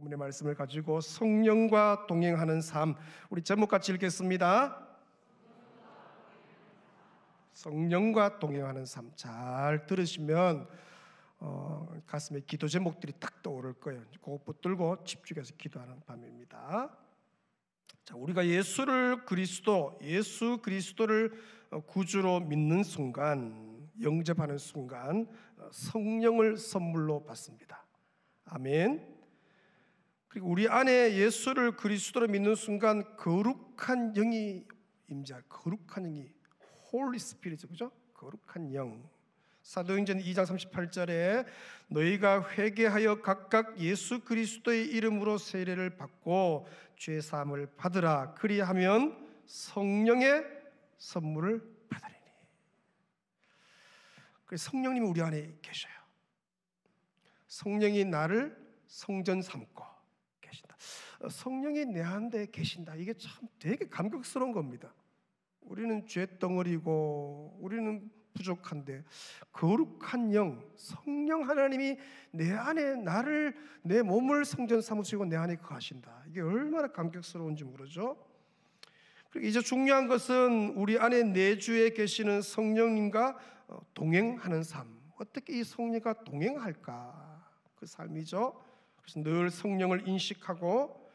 본문의 말씀을 가지고 성령과 동행하는 삶, 우리 제목 같이 읽겠습니다. 성령과 동행하는 삶. 잘 들으시면 가슴에 기도 제목들이 딱 떠오를 거예요. 그거 붙들고 집중해서 기도하는 밤입니다. 자, 우리가 예수 그리스도를 구주로 믿는 순간, 영접하는 순간 성령을 선물로 받습니다. 아멘. 그리고 우리 안에 예수를 그리스도로 믿는 순간 거룩한 영이 임재할, 거룩한 영이 홀리 스피릿, 그죠? 거룩한 영. 사도행전 2장 38절에 너희가 회개하여 각각 예수 그리스도의 이름으로 세례를 받고 죄 사함을 받으라. 그리하면 성령의 선물을 받으리니. 그래서 성령님이 우리 안에 계셔요. 성령이 나를 성전 삼고 계신다. 성령이 내 안에 계신다. 이게 참 되게 감격스러운 겁니다. 우리는 죄덩어리고 우리는 부족한데 거룩한 영, 성령 하나님이 내 안에 나를, 내 몸을 성전 삼으시고 내 안에 거하신다. 이게 얼마나 감격스러운지 모르죠. 그리고 이제 중요한 것은 우리 안에 내주에 계시는 성령님과 동행하는 삶. 어떻게 이 성령과 동행할까? 그 삶이죠. 그래서 늘 성령을 인식하고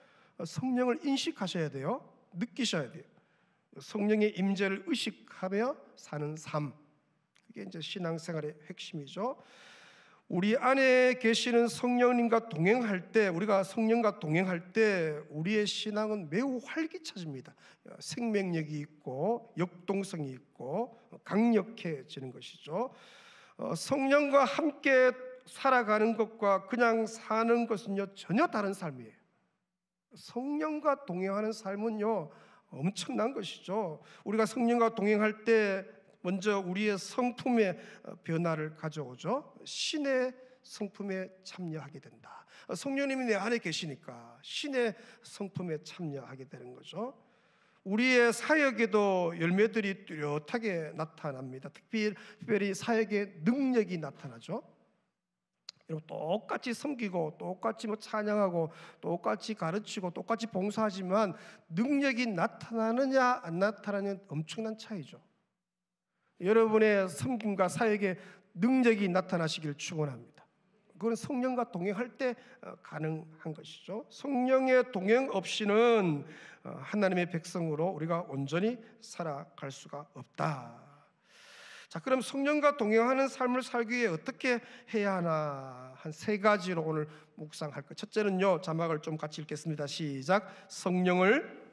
성령을 인식하셔야 돼요. 느끼셔야 돼요. 성령의 임재를 의식하며 사는 삶. 그게 이제 신앙생활의 핵심이죠. 우리 안에 계시는 성령님과 동행할 때, 우리가 성령과 동행할 때 우리의 신앙은 매우 활기차집니다. 생명력이 있고 역동성이 있고 강력해지는 것이죠. 성령과 함께 살아가는 것과 그냥 사는 것은요 전혀 다른 삶이에요. 성령과 동행하는 삶은요 엄청난 것이죠. 우리가 성령과 동행할 때 먼저 우리의 성품의 변화를 가져오죠. 신의 성품에 참여하게 된다. 성령님이 내 안에 계시니까 신의 성품에 참여하게 되는 거죠. 우리의 사역에도 열매들이 뚜렷하게 나타납니다. 특별히 사역의 능력이 나타나죠. 여러분, 똑같이 섬기고 똑같이 찬양하고 똑같이 가르치고 똑같이 봉사하지만 능력이 나타나느냐 안 나타나느냐 엄청난 차이죠. 여러분의 섬김과 사역에 능력이 나타나시길 축원합니다. 그건 성령과 동행할 때 가능한 것이죠. 성령의 동행 없이는 하나님의 백성으로 우리가 온전히 살아갈 수가 없다. 자, 그럼 성령과 동행하는 삶을 살기 위해 어떻게 해야 하나? 한 세 가지로 오늘 묵상할 것. 첫째는요, 자막을 좀 같이 읽겠습니다. 시작. 성령을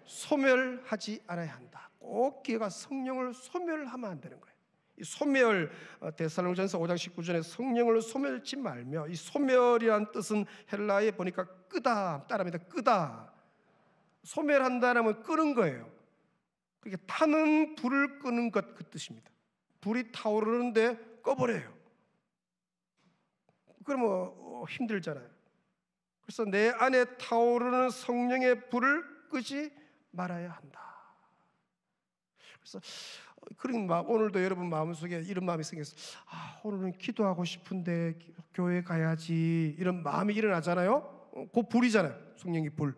소멸하지 않아야 한다. 꼭 기회가 성령을 소멸하면 안 되는 거예요. 이 소멸, 데살로니가전서 5장 19절에 성령을 소멸치 말며, 이 소멸이란 뜻은 헬라에 보니까 끄다, 따라합니다. 끄다. 소멸한다라면 끄는 거예요. 그게 타는 불을 끄는 것, 그 뜻입니다. 불이 타오르는데 꺼버려요. 그러면 힘들잖아요. 그래서 내 안에 타오르는 성령의 불을 끄지 말아야 한다. 그래서 그런 마음, 오늘도 여러분 마음속에 이런 마음이 생겨서 오늘은 기도하고 싶은데 교회 가야지, 이런 마음이 일어나잖아요. 그 불이잖아요. 성령의 불.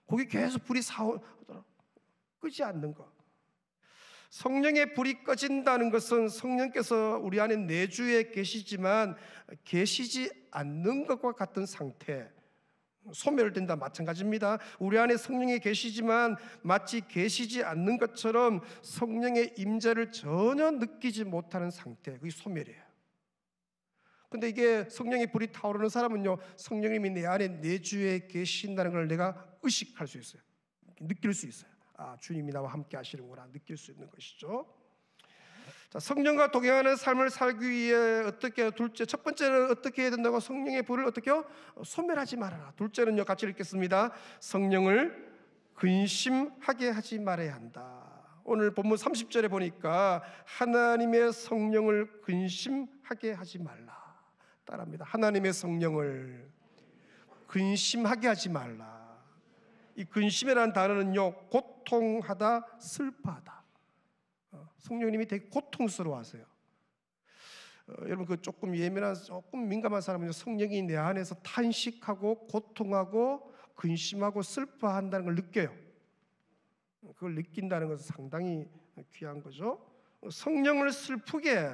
거기 계속 불이 끄지 않는 거. 성령의 불이 꺼진다는 것은 성령께서 우리 안에 내주에 계시지만 계시지 않는 것과 같은 상태, 소멸된다 마찬가지입니다. 우리 안에 성령이 계시지만 마치 계시지 않는 것처럼 성령의 임재를 전혀 느끼지 못하는 상태, 그게 소멸이에요. 근데 이게 성령의 불이 타오르는 사람은요, 성령님이 내 안에 내주에 계신다는 걸 내가 의식할 수 있어요. 느낄 수 있어요. 주님이 나와 함께 하시는구나 느낄 수 있는 것이죠. 자, 성령과 동행하는 삶을 살기 위해 어떻게, 둘째, 첫 번째는 어떻게 해야 된다고? 성령의 불을 어떻게요? 소멸하지 말아라. 둘째는요, 같이 읽겠습니다. 성령을 근심하게 하지 말아야 한다. 오늘 본문 30절에 보니까 하나님의 성령을 근심하게 하지 말라. 따라합니다. 하나님의 성령을 근심하게 하지 말라. 이 근심이라는 단어는요, 고통하다, 슬퍼하다. 성령님이 되게 고통스러워하세요. 여러분 그 조금 예민한, 조금 민감한 사람은 성령이 내 안에서 탄식하고 고통하고 근심하고 슬퍼한다는 걸 느껴요. 그걸 느낀다는 것은 상당히 귀한 거죠. 성령을 슬프게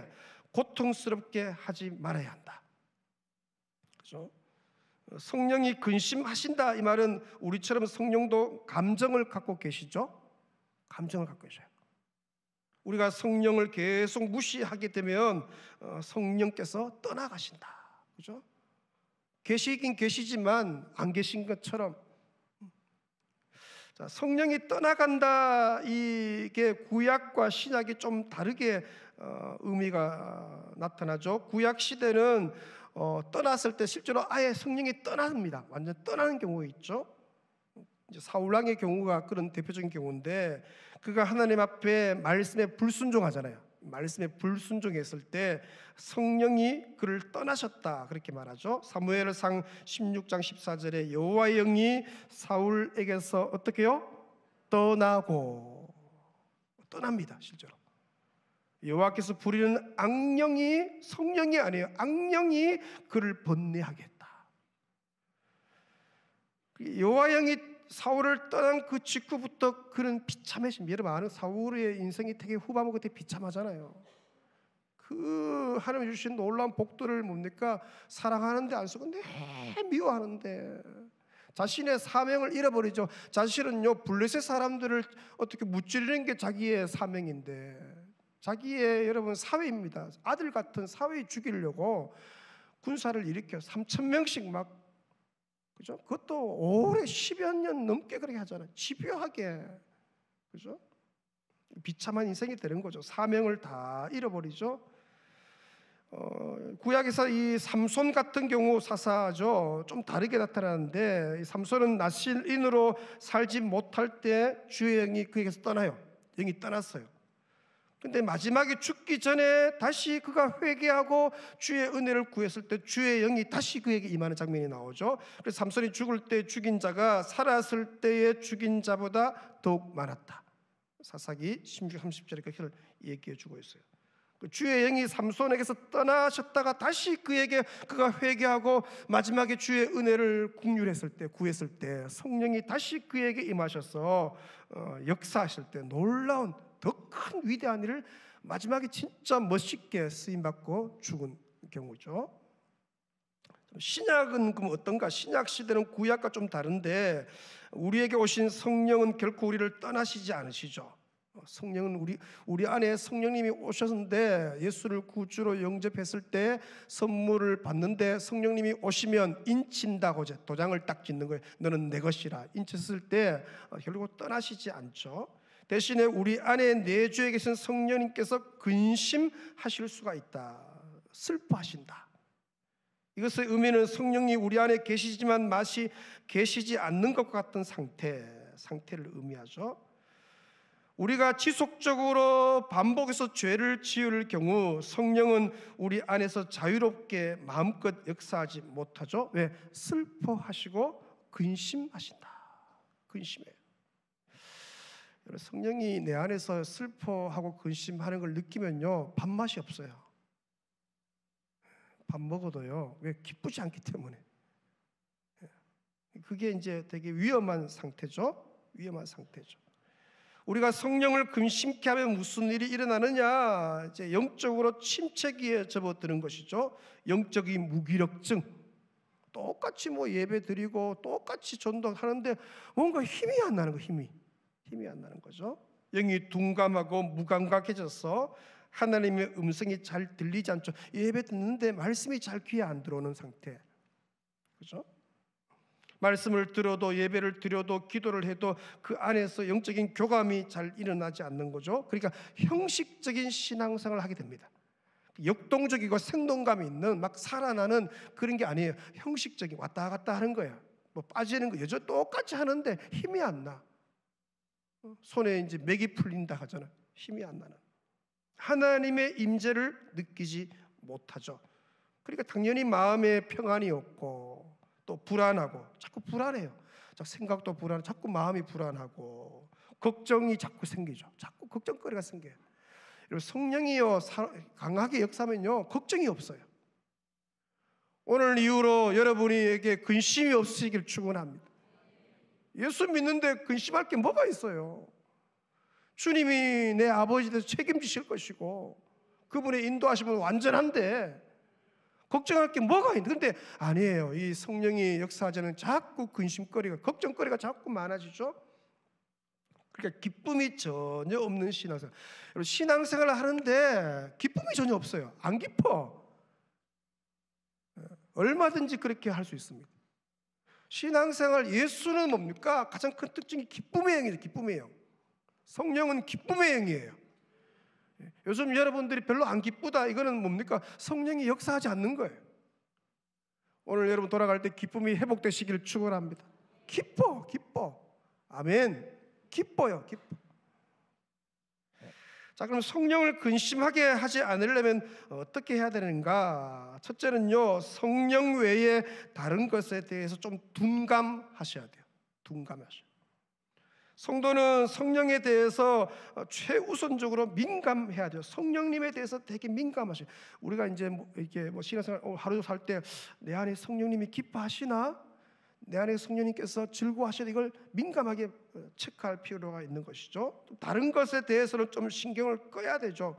고통스럽게 하지 말아야 한다. 그렇죠? 성령이 근심하신다 이 말은 우리처럼 성령도 감정을 갖고 계시죠. 감정을 갖고 계셔요. 우리가 성령을 계속 무시하게 되면 성령께서 떠나가신다. 그죠? 계시긴 계시지만 안 계신 것처럼. 자, 성령이 떠나간다, 이게 구약과 신약이 좀 다르게 의미가 나타나죠. 구약 시대는 떠났을 때 실제로 아예 성령이 떠납니다. 완전 떠나는 경우가 있죠. 이제 사울 왕의 경우가 그런 대표적인 경우인데, 그가 하나님 앞에 말씀에 불순종하잖아요. 말씀에 불순종했을 때 성령이 그를 떠나셨다 그렇게 말하죠. 사무엘상 16장 14절에 여호와의 영이 사울에게서 어떻게 해요? 떠나고, 떠납니다. 실제로 여호와께서 부리는 악령이, 성령이 아니에요, 악령이 그를 번뇌하겠다. 여호와의 영이 사울을 떠난 그 직후부터 그는 비참해집니다. 여러분 아는 사울의 인생이 되게 후반부 끝에 비참하잖아요. 그 하나님 주신 놀라운 복들을 뭡니까? 사랑하는데 안 쓰고 미워하는데 자신의 사명을 잃어버리죠. 자신은요 블레셋 사람들을 어떻게 무찌르는 게 자기의 사명인데, 자기의 여러분 사회입니다. 아들 같은 사회 죽이려고 군사를 일으켜 3,000명씩 막, 그죠? 그것도 오래 10여 년 넘게 그렇게 하잖아요. 집요하게, 그죠? 비참한 인생이 되는 거죠. 사명을 다 잃어버리죠. 구약에서 이 삼손 같은 경우 사사죠. 좀 다르게 나타나는데, 이 삼손은 나실인으로 살지 못할 때 주의 영이 그에게서 떠나요. 영이 떠났어요. 근데 마지막에 죽기 전에 다시 그가 회개하고 주의 은혜를 구했을 때 주의 영이 다시 그에게 임하는 장면이 나오죠. 그래서 삼손이 죽을 때 죽인 자가 살았을 때의 죽인 자보다 더욱 많았다. 사사기 16, 30절에 그렇게 얘기해 주고 있어요. 주의 영이 삼손에게서 떠나셨다가 다시 그에게 그가 회개하고 마지막에 주의 은혜를 국률했을 때, 구했을 때 성령이 다시 그에게 임하셔서 역사하실 때 놀라운 더 큰 위대한 일을 마지막에 진짜 멋있게 쓰임받고 죽은 경우죠. 신약은 그럼 어떤가? 신약 시대는 구약과 좀 다른데, 우리에게 오신 성령은 결코 우리를 떠나시지 않으시죠. 성령은 우리 안에 성령님이 오셨는데, 예수를 구주로 영접했을 때 선물을 받는데 성령님이 오시면 인친다고 도장을 딱 짓는 거예요. 너는 내 것이라 인쳤을 때 결국 떠나시지 않죠. 대신에 우리 안에 내주에 계신 성령님께서 근심하실 수가 있다. 슬퍼하신다. 이것의 의미는 성령이 우리 안에 계시지만 맛이 계시지 않는 것 같은 상태를 의미하죠. 우리가 지속적으로 반복해서 죄를 지을 경우 성령은 우리 안에서 자유롭게 마음껏 역사하지 못하죠. 왜? 슬퍼하시고 근심하신다. 근심해요. 성령이 내 안에서 슬퍼하고 근심하는 걸 느끼면요 밥맛이 없어요. 밥 먹어도요, 왜? 기쁘지 않기 때문에. 그게 이제 되게 위험한 상태죠. 위험한 상태죠. 우리가 성령을 근심케 하면 무슨 일이 일어나느냐? 이제 영적으로 침체기에 접어드는 것이죠. 영적인 무기력증. 똑같이 예배 드리고 똑같이 전도하는데 뭔가 힘이 안 나는 거, 힘이 안 나는 거죠. 영이 둔감하고 무감각해져서 하나님의 음성이 잘 들리지 않죠. 예배 듣는데 말씀이 잘 귀에 안 들어오는 상태, 그죠? 말씀을 들어도 예배를 드려도 기도를 해도 그 안에서 영적인 교감이 잘 일어나지 않는 거죠. 그러니까 형식적인 신앙생활을 하게 됩니다. 역동적이고 생동감이 있는 막 살아나는 그런 게 아니에요. 형식적인 왔다 갔다 하는 거예요. 빠지는 거 여전히 똑같이 하는데 힘이 안 나. 손에 이제 맥이 풀린다 하잖아요. 힘이 안 나는. 하나님의 임재를 느끼지 못하죠. 그러니까 당연히 마음에 평안이 없고 또 불안하고, 자꾸 불안해요. 생각도 불안하고 자꾸 마음이 불안하고 걱정이 자꾸 생기죠. 자꾸 걱정거리가 생겨요. 성령이요 강하게 역사하면요 걱정이 없어요. 오늘 이후로 여러분에게 근심이 없으시길 축원합니다. 예수 믿는데 근심할 게 뭐가 있어요? 주님이 내 아버지 돼서 책임지실 것이고 그분의 인도하심은 완전한데 걱정할 게 뭐가 있는데, 근데 아니에요. 이 성령이 역사하자는 자꾸 근심거리가, 걱정거리가 자꾸 많아지죠. 그러니까 기쁨이 전혀 없는 신앙생활. 신앙생활을 하는데 기쁨이 전혀 없어요. 안 기뻐. 얼마든지 그렇게 할 수 있습니다. 신앙생활, 예수는 뭡니까? 가장 큰 특징이 기쁨의 영이에요. 기쁨의 영. 성령은 기쁨의 영이에요. 요즘 여러분들이 별로 안 기쁘다, 이거는 뭡니까? 성령이 역사하지 않는 거예요. 오늘 여러분 돌아갈 때 기쁨이 회복되시기를 축원합니다. 기뻐, 기뻐. 아멘. 기뻐요, 기뻐. 자, 그럼 성령을 근심하게 하지 않으려면 어떻게 해야 되는가? 첫째는요, 성령 외에 다른 것에 대해서 좀 둔감하셔야 돼요. 둔감하셔야. 성도는 성령에 대해서 최우선적으로 민감해야 돼요. 성령님에 대해서 되게 민감하셔요. 우리가 이제 이렇게 신앙생활 하루 살 때 내 안에 성령님이 기뻐하시나? 내 안에 성령님께서 즐거워하시나? 이걸 민감하게 체크할 필요가 있는 것이죠. 다른 것에 대해서는 좀 신경을 꺼야 되죠.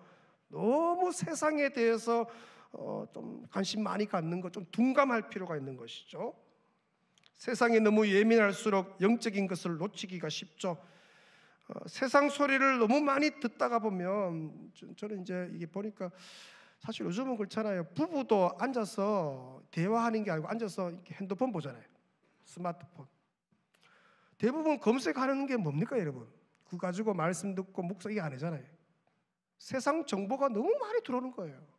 너무 세상에 대해서 좀 관심 많이 갖는 것, 좀 둔감할 필요가 있는 것이죠. 세상에 너무 예민할수록 영적인 것을 놓치기가 쉽죠. 세상 소리를 너무 많이 듣다가 보면, 저는 이제 이게 보니까 사실 요즘은 그렇잖아요. 부부도 앉아서 대화하는 게 아니고 앉아서 이렇게 핸드폰 보잖아요. 스마트폰. 대부분 검색하는 게 뭡니까, 여러분? 그거 가지고 말씀 듣고 묵상 이게 아니잖아요. 세상 정보가 너무 많이 들어오는 거예요.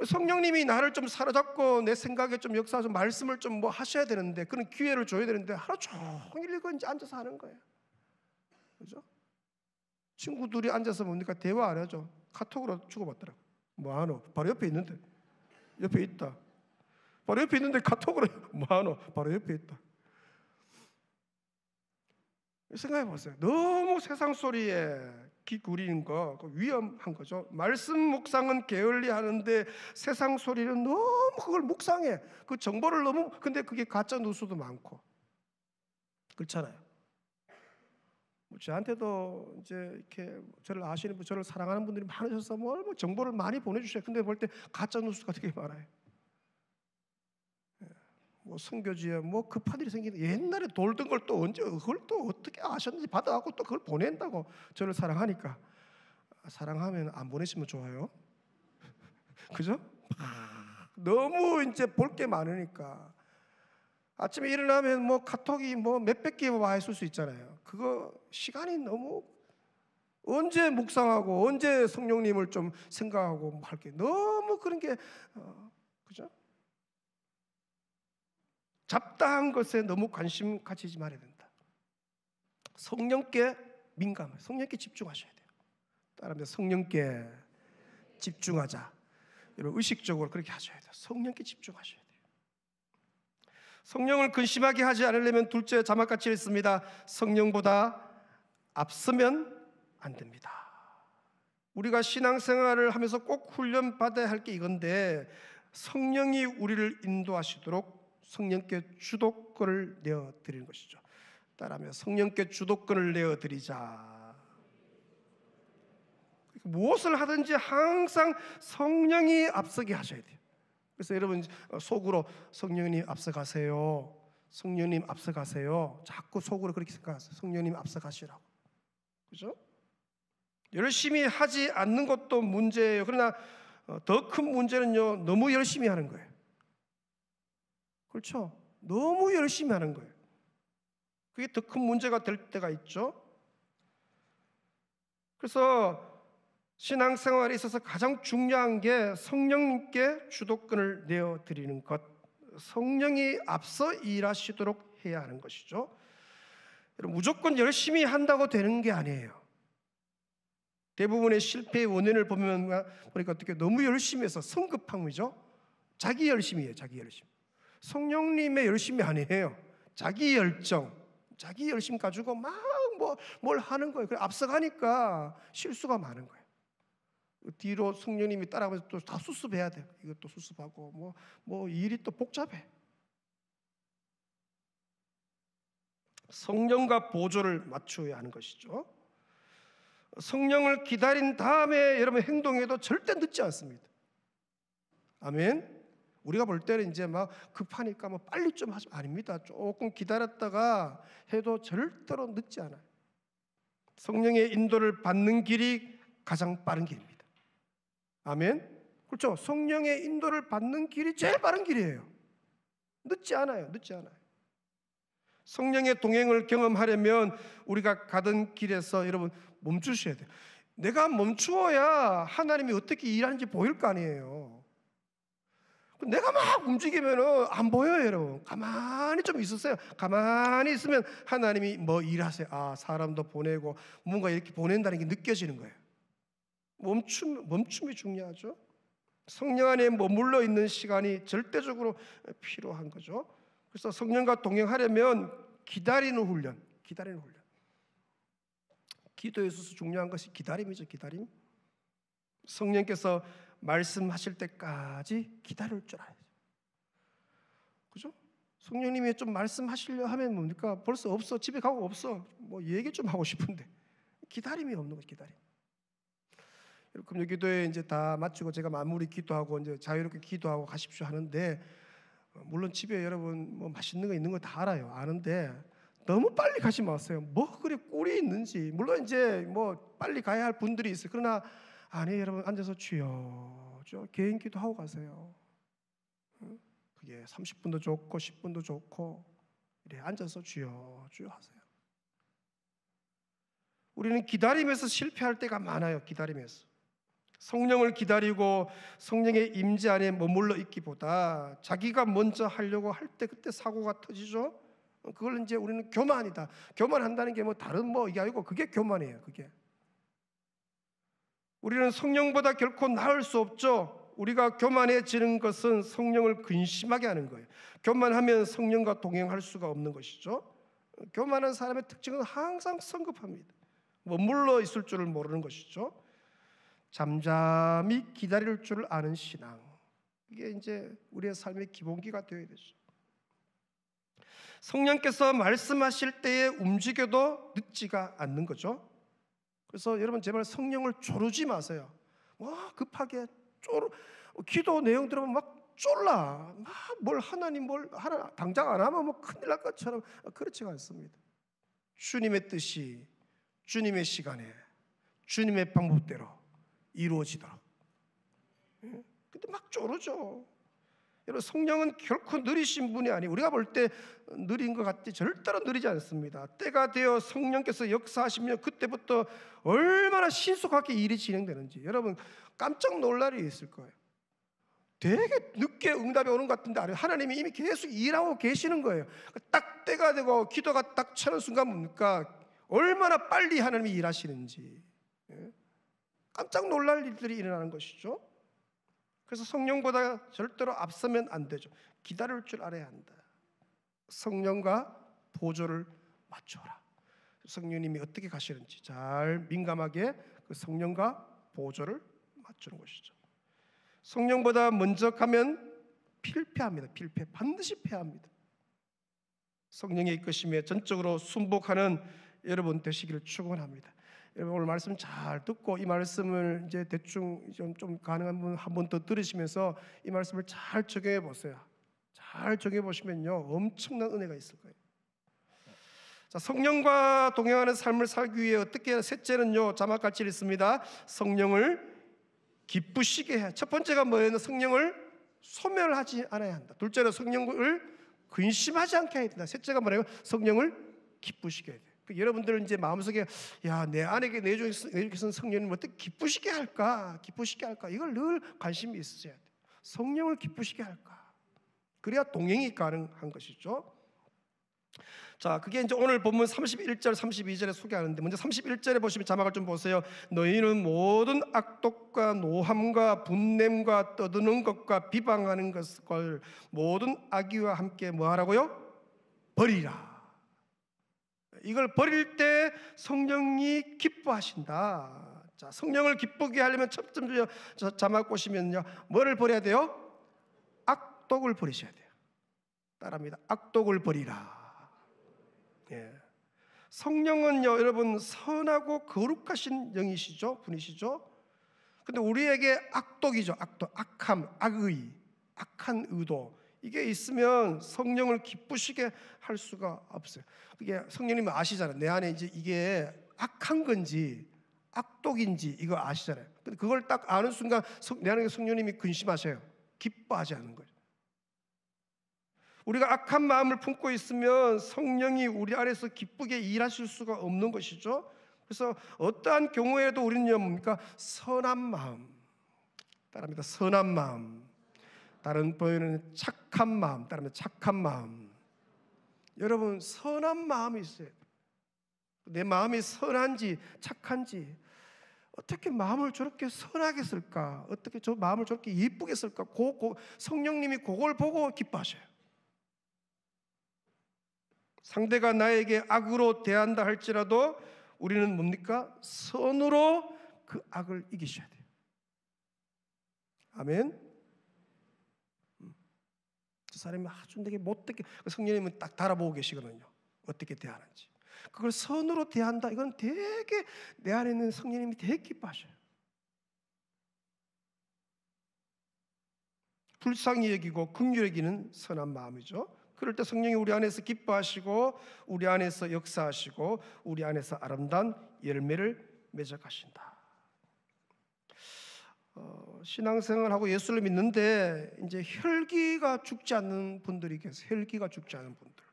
성령님이 나를 좀 사로잡고 내 생각에 좀 역사하셔서 말씀을 좀 뭐 하셔야 되는데, 그런 기회를 줘야 되는데 하루 종일 이거 이제 앉아서 하는 거예요. 그죠? 친구들이 앉아서 뭡니까? 대화 안 하죠. 카톡으로 주고받더라고. 뭐 하노? 바로 옆에 있는데. 옆에 있다. 바로 옆에 있는데 카톡으로 뭐 하노? 바로 옆에 있다. 생각해 보세요. 너무 세상 소리에 귀 기울이는 거 위험한 거죠. 말씀 묵상은 게을리 하는데 세상 소리는 너무 그걸 묵상해. 그 정보를 너무, 근데 그게 가짜 뉴스도 많고 그렇잖아요. 저한테도 이제 이렇게 저를 아시는 분, 저를 사랑하는 분들이 많으셔서 뭐 정보를 많이 보내주셔요. 근데 볼 때 가짜 뉴스가 되게 많아요. 뭐 선교지에 뭐 급한 일이 생기는, 옛날에 돌던 걸 또 언제 그걸 또 어떻게 아셨는지 받아갖고 또 그걸 보낸다고. 저를 사랑하니까. 사랑하면 안 보내시면 좋아요. 그죠? 너무 이제 볼 게 많으니까 아침에 일어나면 뭐 카톡이 뭐 몇백 개 와 있을 수 있잖아요. 그거 시간이 너무, 언제 묵상하고 언제 성령님을 좀 생각하고 할 게 너무 그런 게 그죠? 잡다한 것에 너무 관심 가지지 말아야 된다. 성령께 민감해. 성령께 집중하셔야 돼요. 따라하면 성령께 집중하자. 여러분 의식적으로 그렇게 하셔야 돼요. 성령께 집중하셔야 돼요. 성령을 근심하게 하지 않으려면 둘째 자막같이 있습니다. 성령보다 앞서면 안 됩니다. 우리가 신앙생활을 하면서 꼭 훈련받아야 할 게 이건데, 성령이 우리를 인도하시도록 성령께 주도권을 내어드리는 것이죠. 따라하면 성령께 주도권을 내어드리자. 무엇을 하든지 항상 성령이 앞서게 하셔야 돼요. 그래서 여러분 속으로 성령님 앞서가세요, 성령님 앞서가세요, 자꾸 속으로 그렇게 생각하세요. 성령님 앞서가시라고. 그죠? 열심히 하지 않는 것도 문제예요. 그러나 더 큰 문제는요, 너무 열심히 하는 거예요. 그렇죠? 너무 열심히 하는 거예요. 그게 더 큰 문제가 될 때가 있죠. 그래서 신앙생활에 있어서 가장 중요한 게 성령님께 주도권을 내어드리는 것, 성령이 앞서 일하시도록 해야 하는 것이죠. 무조건 열심히 한다고 되는 게 아니에요. 대부분의 실패의 원인을 보니까 어떻게 너무 열심히 해서 성급함이죠. 자기 열심이에요. 자기 열심. 성령님의 열심이 아니에요. 자기 열정, 자기 열심 가지고 막 뭘 하는 거예요. 앞서가니까 실수가 많은 거예요. 뒤로 성령님이 따라가면서 또 다 수습해야 돼. 이것도 수습하고 뭐 일이 또 복잡해. 성령과 보조를 맞추어야 하는 것이죠. 성령을 기다린 다음에 여러분 행동해도 절대 늦지 않습니다. 아멘. 우리가 볼 때는 이제 막 급하니까 뭐 빨리 좀 하지, 아닙니다. 조금 기다렸다가 해도 절대로 늦지 않아요. 성령의 인도를 받는 길이 가장 빠른 길입니다. 아멘. 그렇죠. 성령의 인도를 받는 길이 제일 빠른 길이에요. 늦지 않아요. 늦지 않아요. 성령의 동행을 경험하려면 우리가 가던 길에서 여러분 멈추셔야 돼요. 내가 멈추어야 하나님이 어떻게 일하는지 보일 거 아니에요. 내가 막 움직이면 안 보여요, 여러분. 가만히 좀 있으세요. 가만히 있으면 하나님이 뭐 일하세요. 아, 사람도 보내고 뭔가 이렇게 보낸다는 게 느껴지는 거예요. 멈춤이 중요하죠. 성령 안에 머물러 있는 시간이 절대적으로 필요한 거죠. 그래서 성령과 동행하려면 기다리는 훈련. 기도에 있어서 중요한 것이 기다림이죠. 기다림. 성령께서 말씀하실 때까지 기다릴 줄 알아야죠. 그죠? 성령님이 좀 말씀하시려 하면 뭡니까? 벌써 없어. 집에 가고 없어. 뭐 얘기 좀 하고 싶은데 기다림이 없는 거죠. 기다림. 그럼 기도에 이제 다 마치고 제가 마무리 기도하고 이제 자유롭게 기도하고 가십시오 하는데, 물론 집에 여러분 뭐 맛있는 거 있는 거 다 알아요. 아는데 너무 빨리 가지 마세요. 뭐 그래 꼴이 있는지. 물론 이제 뭐 빨리 가야 할 분들이 있어요. 그러나 아니, 여러분 앉아서 주여 개인 기도하고 가세요. 그게 30분도 좋고 10분도 좋고 이래 앉아서 주여 하세요. 우리는 기다림에서 실패할 때가 많아요. 기다림에서. 성령을 기다리고 성령의 임재 안에 머물러 있기보다 자기가 먼저 하려고 할 때 그때 사고가 터지죠. 그걸 이제 우리는 교만이다. 교만한다는 게 뭐 다른 뭐 이게 아니고 그게 교만이에요. 그게. 우리는 성령보다 결코 나을 수 없죠. 우리가 교만해지는 것은 성령을 근심하게 하는 거예요. 교만하면 성령과 동행할 수가 없는 것이죠. 교만한 사람의 특징은 항상 성급합니다. 머물러 있을 줄을 모르는 것이죠. 잠잠히 기다릴 줄 아는 신앙. 이게 이제 우리의 삶의 기본기가 되어야 되죠. 성령께서 말씀하실 때에 움직여도 늦지가 않는 거죠. 그래서 여러분 제발 성령을 조르지 마세요. 급하게 기도 내용 들으면 막 쫄라. 뭘 하나님 뭘 하나 당장 안 하면 뭐 큰일 날 것처럼 그렇지가 않습니다. 주님의 뜻이 주님의 시간에 주님의 방법대로 이루어지도록. 근데 막 쪼르죠. 여러분 성령은 결코 느리신 분이 아니에요. 우리가 볼 때 느린 것 같지 절대로 느리지 않습니다. 때가 되어 성령께서 역사하시면 그때부터 얼마나 신속하게 일이 진행되는지 여러분 깜짝 놀랄 일이 있을 거예요. 되게 늦게 응답이 오는 것 같은데 하나님이 이미 계속 일하고 계시는 거예요. 딱 때가 되고 기도가 딱 차는 순간 뭡니까? 얼마나 빨리 하나님이 일하시는지 깜짝 놀랄 일들이 일어나는 것이죠. 그래서 성령보다 절대로 앞서면 안 되죠. 기다릴 줄 알아야 한다. 성령과 보조를 맞춰라. 성령님이 어떻게 가시는지 잘 민감하게 그 성령과 보조를 맞추는 것이죠. 성령보다 먼저 가면 필패합니다. 반드시 패합니다. 성령의 이끄심에 전적으로 순복하는 여러분 되시기를 축원합니다. 여러분 오늘 말씀 잘 듣고 이 말씀을 이제 대충 좀 가능한 분 한 번 더 들으시면서 이 말씀을 잘 적용해 보세요. 잘 적용해 보시면요 엄청난 은혜가 있을 거예요. 자, 성령과 동행하는 삶을 살기 위해 어떻게 셋째는요 자막같이 있습니다. 성령을 기쁘시게 해. 첫 번째가 뭐예요? 성령을 소멸하지 않아야 한다. 둘째는 성령을 근심하지 않게 해야 된다. 셋째가 뭐예요? 성령을 기쁘시게 해야 돼. 여러분들은 이제 마음속에 내 안에 내주신 성령님 어떻게 기쁘시게 할까? 이걸 늘 관심이 있어야 돼. 성령을 기쁘시게 할까? 그래야 동행이 가능한 것이죠. 자, 그게 이제 오늘 본문 31절, 32절에 소개하는데 먼저 31절에 보시면 자막을 좀 보세요. 너희는 모든 악독과 노함과 분냄과 떠드는 것과 비방하는 것을 모든 악의와 함께 뭐 하라고요? 버리라. 이걸 버릴 때 성령이 기뻐하신다. 자, 성령을 기쁘게 하려면 첫 번째 자막 보시면요, 뭐를 버려야 돼요? 악독을 버리셔야 돼요. 따라합니다. 악독을 버리라. 예. 성령은요, 여러분 선하고 거룩하신 영이시죠, 분이시죠. 근데 우리에게 악독이죠. 악독, 악함, 악의, 악한 의도, 이게 있으면 성령을 기쁘시게 할 수가 없어요. 그게 성령님은 아시잖아요. 내 안에 이제 이게 악한 건지 악독인지 이거 아시잖아요. 근데 그걸 딱 아는 순간 내 안에 성령님이 근심하셔요. 기뻐하지 않는 거예요. 우리가 악한 마음을 품고 있으면 성령이 우리 안에서 기쁘게 일하실 수가 없는 것이죠. 그래서 어떠한 경우에도 우리는요, 뭡니까? 선한 마음, 따라합니다. 선한 마음. 다른 표현은 착한 마음, 따르면 착한 마음. 여러분, 선한 마음이 있어요. 내 마음이 선한지 착한지, 어떻게 마음을 저렇게 선하게 쓸까? 어떻게 저 마음을 저렇게 예쁘게 쓸까? 성령님이 그걸 보고 기뻐하셔요. 상대가 나에게 악으로 대한다 할지라도 우리는 뭡니까? 선으로 그 악을 이기셔야 돼요. 아멘. 저 사람이 아주 되게 못되게, 성령님은 딱 달아보고 계시거든요. 어떻게 대하는지. 그걸 선으로 대한다, 이건 되게 내 안에 있는 성령님이 되게 기뻐하셔요. 불쌍히 여기고 긍휼히 여기는 선한 마음이죠. 그럴 때 성령이 우리 안에서 기뻐하시고 우리 안에서 역사하시고 우리 안에서 아름다운 열매를 맺어가신다. 신앙생활하고 예수를 믿는데 이제 혈기가 죽지 않는 분들이 계세요. 혈기가 죽지 않은 분들.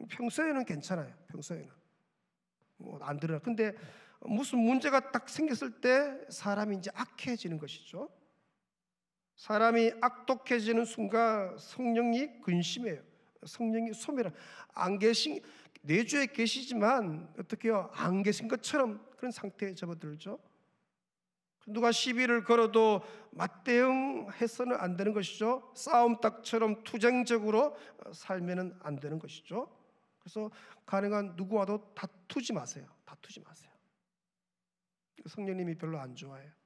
평소에는 괜찮아요. 평소에는 뭐 안 들어요. 근데 무슨 문제가 딱 생겼을 때 사람이 이제 악해지는 것이죠. 사람이 악독해지는 순간 성령이 근심해요. 성령이 소멸해. 안 계신, 내주에 계시지만 어떻게요? 안 계신 것처럼 그런 상태에 접어들죠. 누가 시비를 걸어도 맞대응해서는 안 되는 것이죠. 싸움닭처럼 투쟁적으로 살면은 안 되는 것이죠. 그래서 가능한 누구와도 다투지 마세요. 다투지 마세요. 성령님이 별로 안 좋아해요.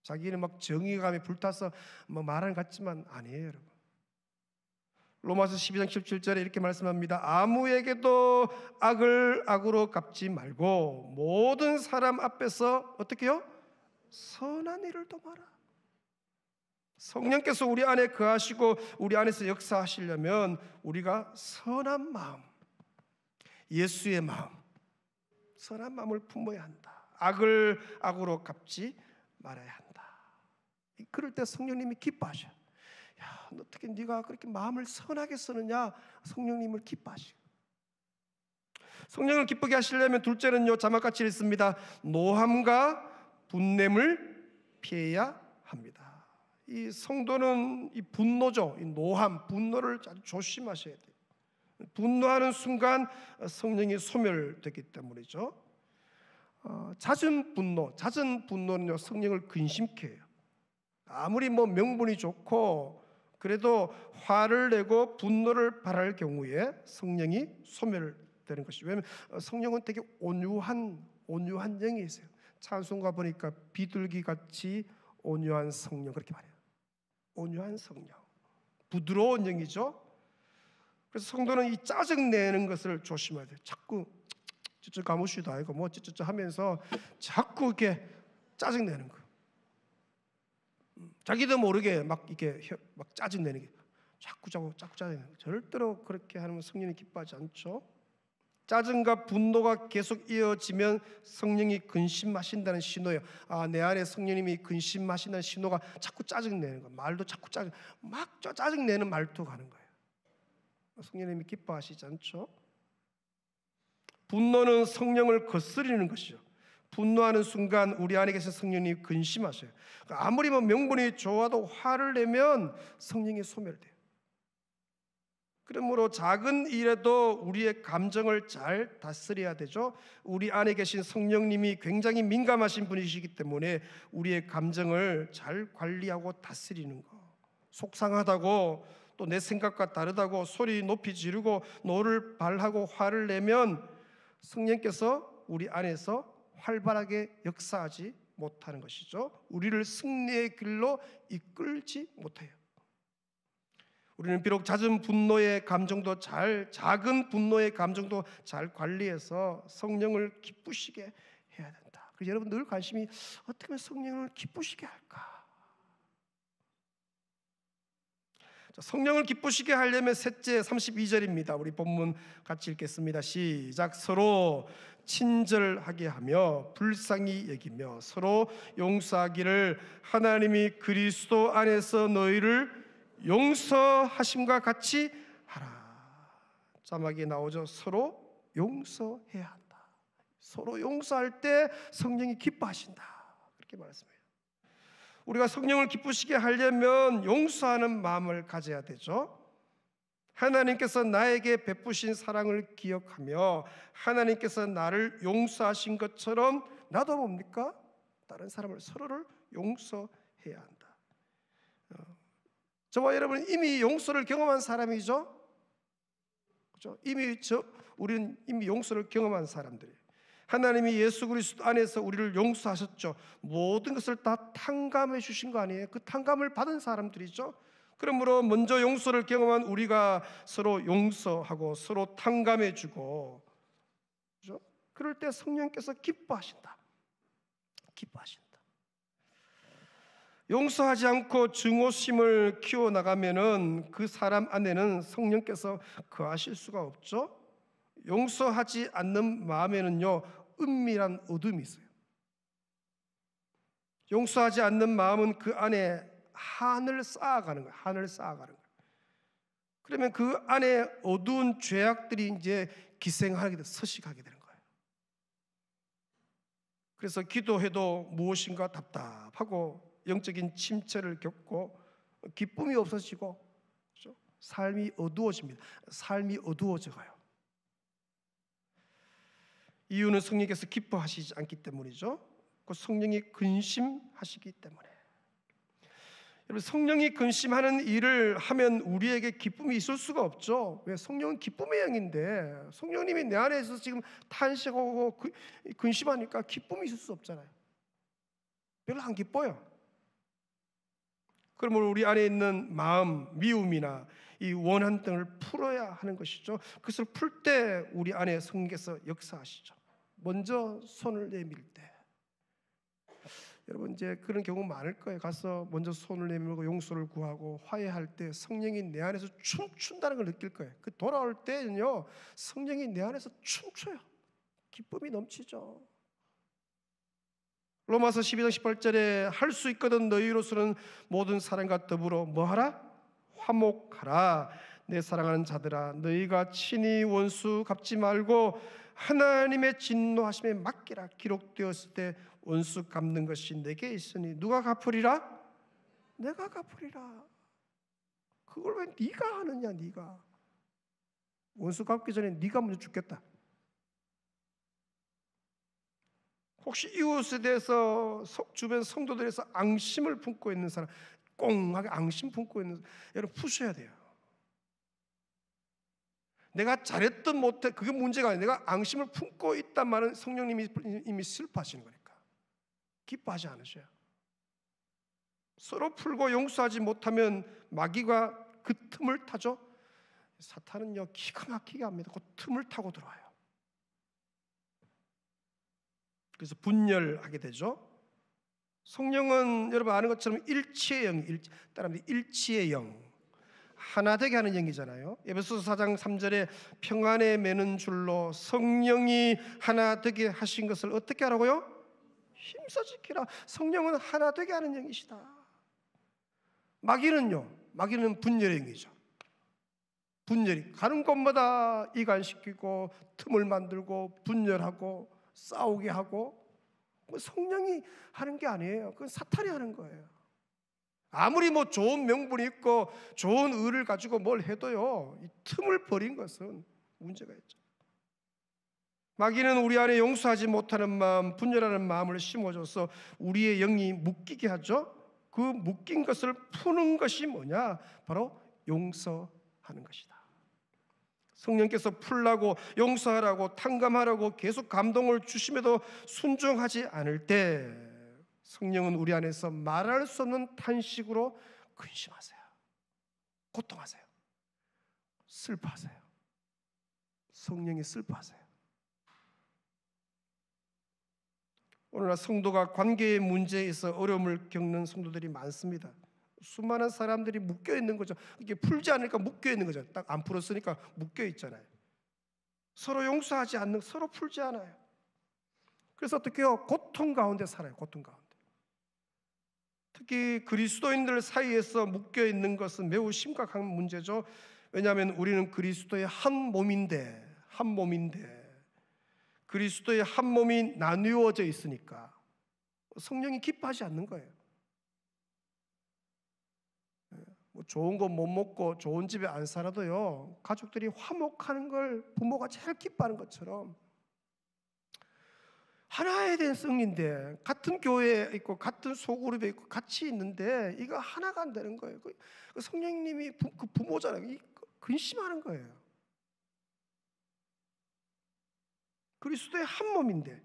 자기는 막 정의감에 불타서 뭐 말하는 것 같지만 아니에요, 여러분. 로마서 12장 17절에 이렇게 말씀합니다. 아무에게도 악을 악으로 갚지 말고 모든 사람 앞에서 어떻게 해요? 선한 일을 도마라. 성령께서 우리 안에 거하시고 우리 안에서 역사하시려면 우리가 선한 마음, 예수의 마음, 선한 마음을 품어야 한다. 악을 악으로 갚지 말아야 한다. 그럴 때 성령님이 기뻐하셔. 야, 어떻게 네가 그렇게 마음을 선하게 쓰느냐? 성령님을 기뻐하시고. 성령을 기쁘게 하시려면 둘째는요, 자막같이 읽습니다. 노함과 분냄을 피해야 합니다. 이 성도는 이 분노죠. 이 노함, 분노를 아주 조심하셔야 돼요. 분노하는 순간 성령이 소멸되기 때문이죠. 잦은 분노는요, 성령을 근심케 해요. 아무리 뭐 명분이 좋고 그래도 화를 내고 분노를 발할 경우에 성령이 소멸되는 것이죠. 왜냐하면 성령은 되게 온유한 영이 있어요. 찬송가 보니까 비둘기같이 온유한 성령, 그렇게 말해요. 온유한 성령, 부드러운 영이죠. 그래서 성도는 이 짜증내는 것을 조심해야 돼요. 자꾸 ጭጭ 가무시도 아니고 뭐 ጭጭ 하면서 자꾸 이렇게 짜증내는 거. 자기도 모르게 막 이렇게 막 짜증내는 게 자꾸 짜증내는 거. 절대로 그렇게 하면 성령이 기뻐하지 않죠. 짜증과 분노가 계속 이어지면 성령이 근심하신다는 신호예요. 아, 내 안에 성령님이 근심하신다는 신호가 자꾸 짜증내는 거. 말도 자꾸 막 짜증내는 말투가 하는 거예요. 성령님이 기뻐하시지 않죠. 분노는 성령을 거스리는 것이죠. 분노하는 순간 우리 안에 계신 성령님이 근심하셔요. 아무리 뭐 명분이 좋아도 화를 내면 성령이 소멸돼요. 그러므로 작은 일에도 우리의 감정을 잘 다스려야 되죠. 우리 안에 계신 성령님이 굉장히 민감하신 분이시기 때문에 우리의 감정을 잘 관리하고 다스리는 거. 속상하다고 또 내 생각과 다르다고 소리 높이 지르고 노를 발하고 화를 내면 성령께서 우리 안에서 활발하게 역사하지 못하는 것이죠. 우리를 승리의 길로 이끌지 못해요. 우리는 비록 작은 분노의 감정도 작은 분노의 감정도 잘 관리해서 성령을 기쁘시게 해야 된다. 그래서 여러분 늘 관심이 어떻게 하면 성령을 기쁘시게 할까? 성령을 기쁘시게 하려면 셋째 32절입니다. 우리 본문 같이 읽겠습니다. 시작. 서로 친절하게 하며 불쌍히 여기며 서로 용서하기를 하나님이 그리스도 안에서 너희를 용서하심과 같이 하라. 자막이 나오죠. 서로 용서해야 한다. 서로 용서할 때 성령이 기뻐하신다. 그렇게 말했습니다. 우리가 성령을 기쁘시게 하려면 용서하는 마음을 가져야 되죠. 하나님께서 나에게 베푸신 사랑을 기억하며 하나님께서 나를 용서하신 것처럼 나도 뭡니까? 다른 사람을 서로를 용서해야 한다. 저와 여러분은 이미 용서를 경험한 사람이죠. 그렇죠? 우리는 이미 용서를 경험한 사람들이에요. 하나님이 예수 그리스도 안에서 우리를 용서하셨죠. 모든 것을 다 탕감해 주신 거 아니에요? 그 탕감을 받은 사람들이죠. 그러므로 먼저 용서를 경험한 우리가 서로 용서하고 서로 탕감해 주고, 그렇죠? 그럴 때 성령께서 기뻐하신다. 기뻐하신다. 용서하지 않고 증오심을 키워나가면은 그 사람 안에는 성령께서 거하실 수가 없죠. 용서하지 않는 마음에는요 은밀한 어둠이 있어요. 용서하지 않는 마음은 그 안에 한을 쌓아가는 거예요. 한을 쌓아가는 거예요. 그러면 그 안에 어두운 죄악들이 이제 기생하게 돼 서식하게 되는 거예요. 그래서 기도해도 무엇인가 답답하고 영적인 침체를 겪고 기쁨이 없어지고, 그렇죠? 삶이 어두워집니다. 삶이 어두워져 가요. 이유는 성령께서 기뻐하시지 않기 때문이죠. 그 성령이 근심하시기 때문에. 여러분, 성령이 근심하는 일을 하면 우리에게 기쁨이 있을 수가 없죠. 왜? 성령은 기쁨의 영인데 성령님이 내 안에서 지금 탄식하고 근심하니까 기쁨이 있을 수 없잖아요. 별로 안 기뻐요. 그러므로 우리 안에 있는 마음, 미움이나 이 원한 등을 풀어야 하는 것이죠. 그것을 풀 때 우리 안에 성령께서 역사하시죠. 먼저 손을 내밀 때. 여러분 이제 그런 경우 많을 거예요. 가서 먼저 손을 내밀고 용서를 구하고 화해할 때 성령이 내 안에서 춤춘다는 걸 느낄 거예요. 그 돌아올 때는요 성령이 내 안에서 춤춰요. 기쁨이 넘치죠. 로마서 12장 18절에 할 수 있거든 너희로서는 모든 사람과 더불어 뭐하라? 화목하라. 내 사랑하는 자들아 너희가 친히 원수 갚지 말고 하나님의 진노하심에 맡기라. 기록되었을 때 원수 갚는 것이 내게 있으니 누가 갚으리라? 내가 갚으리라. 그걸 왜 네가 하느냐? 네가 원수 갚기 전에 네가 먼저 죽겠다. 혹시 이웃에 대해서 주변 성도들에서 앙심을 품고 있는 사람, 꽁하게 앙심 품고 있는 사람, 여러분 푸셔야 돼요. 내가 잘했든 못해 그게 문제가 아니라 내가 앙심을 품고 있단 말은 성령님이 이미 슬퍼하시는 거니까 기뻐하지 않으셔요. 서로 풀고 용서하지 못하면 마귀가 그 틈을 타죠. 사탄은요 기가 막히게 합니다. 그 틈을 타고 들어와요. 그래서 분열하게 되죠. 성령은 여러분 아는 것처럼 일치의 영, 따라합니다. 일치의 영, 하나 되게 하는 영이잖아요. 에베소서 4장 3절에 평안에 매는 줄로 성령이 하나 되게 하신 것을 어떻게 하라고요? 힘써 지키라. 성령은 하나 되게 하는 영이시다. 마귀는 분열의 영이죠. 분열이 가는 곳마다 이간시키고 틈을 만들고 분열하고 싸우게 하고. 성령이 하는 게 아니에요. 그건 사탄이 하는 거예요. 아무리 뭐 좋은 명분이 있고 좋은 의를 가지고 뭘 해도요 이 틈을 버린 것은 문제가 있죠. 마귀는 우리 안에 용서하지 못하는 마음, 분열하는 마음을 심어줘서 우리의 영이 묶이게 하죠. 그 묶인 것을 푸는 것이 뭐냐? 바로 용서하는 것이다. 성령께서 풀라고, 용서하라고, 탕감하라고 계속 감동을 주심에도 순종하지 않을 때 성령은 우리 안에서 말할 수 없는 탄식으로 근심하세요. 고통하세요. 슬퍼하세요. 성령이 슬퍼하세요. 오늘날 성도가 관계의 문제에 있어 어려움을 겪는 성도들이 많습니다. 수많은 사람들이 묶여 있는 거죠. 이게 풀지 않으니까 묶여 있는 거죠. 딱 안 풀었으니까 묶여 있잖아요. 서로 용서하지 않는, 서로 풀지 않아요. 그래서 어떻게 해요? 고통 가운데 살아요. 고통 가운데. 특히 그리스도인들 사이에서 묶여 있는 것은 매우 심각한 문제죠. 왜냐하면 우리는 그리스도의 한 몸인데 그리스도의 한 몸이 나누어져 있으니까 성령이 기뻐하지 않는 거예요. 뭐 좋은 거 못 먹고 좋은 집에 안 살아도요, 가족들이 화목하는 걸 부모가 제일 기뻐하는 것처럼 하나에 대한 성인데 같은 교회에 있고 같은 소그룹에 있고 같이 있는데 이거 하나가 안 되는 거예요. 그 성령님이 그 부모잖아요. 근심하는 거예요. 그리스도의 한 몸인데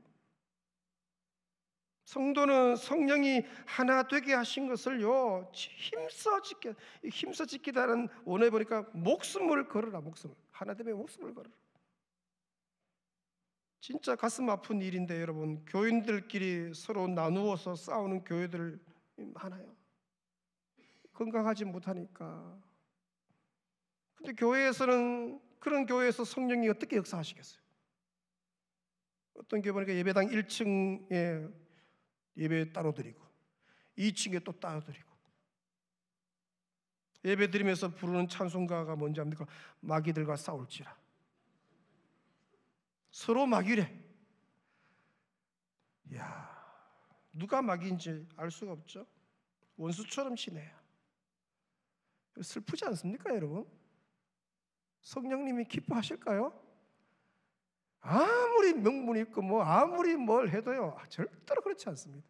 성도는 성령이 하나 되게 하신 것을요 힘써 지키다는 원어에 보니까 목숨을 걸어라. 목숨을, 하나 되면 목숨을 걸어라. 진짜 가슴 아픈 일인데 여러분, 교인들끼리 서로 나누어서 싸우는 교회들 많아요. 건강하지 못하니까. 근데 교회에서는, 그런 교회에서 성령이 어떻게 역사하시겠어요? 어떤 교회 보니까 예배당 1층에 예배 따로 드리고 2층에 또 따로 드리고, 예배 드리면서 부르는 찬송가가 뭔지 압니까? 마귀들과 싸울지라. 서로 마귀래. 이야, 누가 마귀인지 알 수가 없죠. 원수처럼 지내요. 슬프지 않습니까, 여러분? 성령님이 기뻐하실까요? 아무리 명분이 있고 뭐 아무리 뭘 해도요, 절대로 그렇지 않습니다.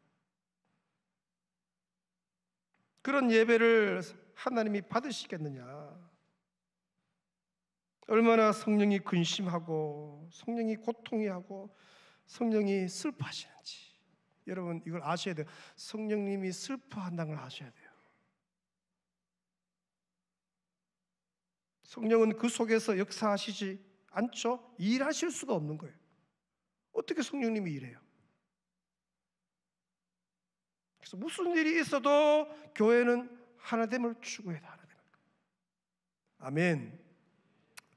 그런 예배를 하나님이 받으시겠느냐? 얼마나 성령이 근심하고 성령이 고통해하고 성령이 슬퍼하시는지 여러분 이걸 아셔야 돼요. 성령님이 슬퍼한다는 걸 아셔야 돼요. 성령은 그 속에서 역사하시지 않죠? 일하실 수가 없는 거예요. 어떻게 성령님이 일해요? 그래서 무슨 일이 있어도 교회는 하나됨을 추구해야 돼요. 하나됨을. 아멘.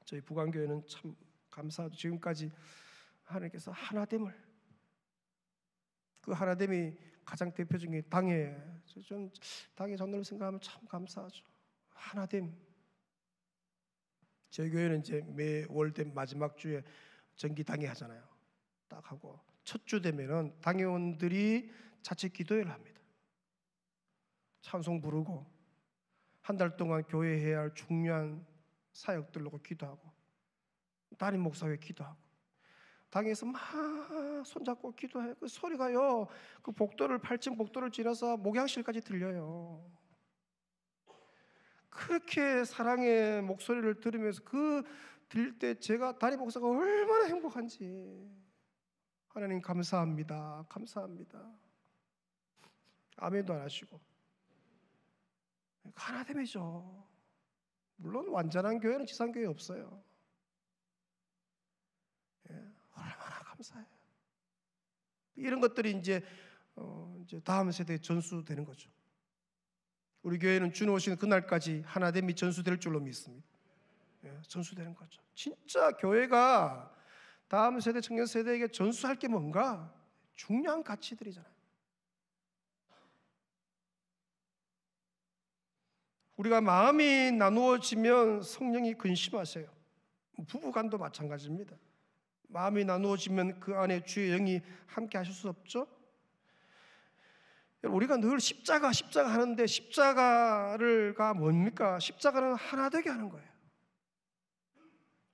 저희 부강교회는 참 감사하죠. 지금까지 하나님께서 하나됨을, 그 하나됨이 가장 대표적인 게 당회. 저는 당회 전도를 생각하면 참 감사하죠. 하나됨. 저희 교회는 이제 매 월된 마지막 주에 정기 당회 하잖아요. 딱 하고 첫 주 되면은 당회원들이 자체 기도회를 합니다. 찬송 부르고 한 달 동안 교회 해야 할 중요한 사역들 놓고 기도하고, 담임 목사에게 기도하고, 당에서 막 손잡고 기도해요. 그 소리가요, 그 복도를 8층 복도를 지나서 목양실까지 들려요. 그렇게 사랑의 목소리를 들으면서 그 들릴 때 제가 담임 목사가 얼마나 행복한지. 하나님 감사합니다. 감사합니다. 아멘도 안 하시고. 하나됨이죠. 물론 완전한 교회는 지상교회 없어요. 예, 얼마나 감사해요. 이런 것들이 이제 다음 세대에 전수되는 거죠. 우리 교회는 주님 오시는 그날까지 하나됨이 전수될 줄로 믿습니다. 예, 전수되는 거죠. 진짜 교회가 다음 세대, 청년 세대에게 전수할 게 뭔가? 중요한 가치들이잖아요. 우리가 마음이 나누어지면 성령이 근심하세요. 부부간도 마찬가지입니다. 마음이 나누어지면 그 안에 주의 영이 함께 하실 수 없죠. 우리가 늘 십자가 하는데 십자가가 뭡니까? 십자가는 하나 되게 하는 거예요.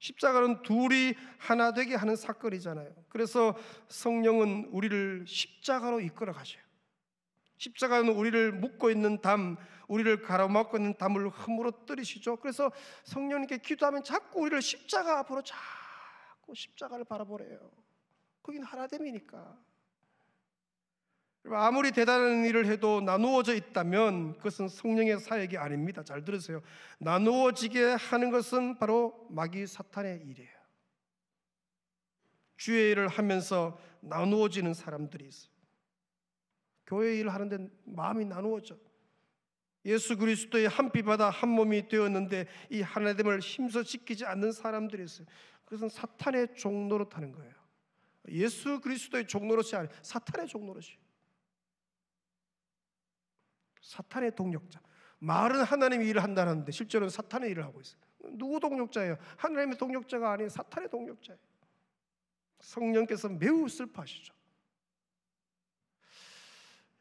십자가는 둘이 하나 되게 하는 사건이잖아요. 그래서 성령은 우리를 십자가로 이끌어 가셔요. 십자가는 우리를 묶고 있는 담, 우리를 가로막고 있는 담을 허물어뜨리시죠. 그래서 성령님께 기도하면 자꾸 우리를 십자가 앞으로 자꾸 십자가를 바라보래요. 거긴 하나됨이니까. 아무리 대단한 일을 해도 나누어져 있다면 그것은 성령의 사역이 아닙니다. 잘 들으세요. 나누어지게 하는 것은 바로 마귀 사탄의 일이에요. 주의 일을 하면서 나누어지는 사람들이 있어요. 교회 일을 하는데 마음이 나누어져. 예수 그리스도의 한 피 받아 한 몸이 되었는데 이 하나됨을 힘써 지키지 않는 사람들이 있어요. 그것은 사탄의 종노릇하는 거예요. 예수 그리스도의 종노릇이 아니에요. 사탄의 종노릇이에요. 사탄의 동력자. 말은 하나님이 일을 한다는데 실제로는 사탄의 일을 하고 있어요. 누구 동력자예요? 하나님의 동력자가 아닌 사탄의 동력자예요. 성령께서 매우 슬퍼하시죠.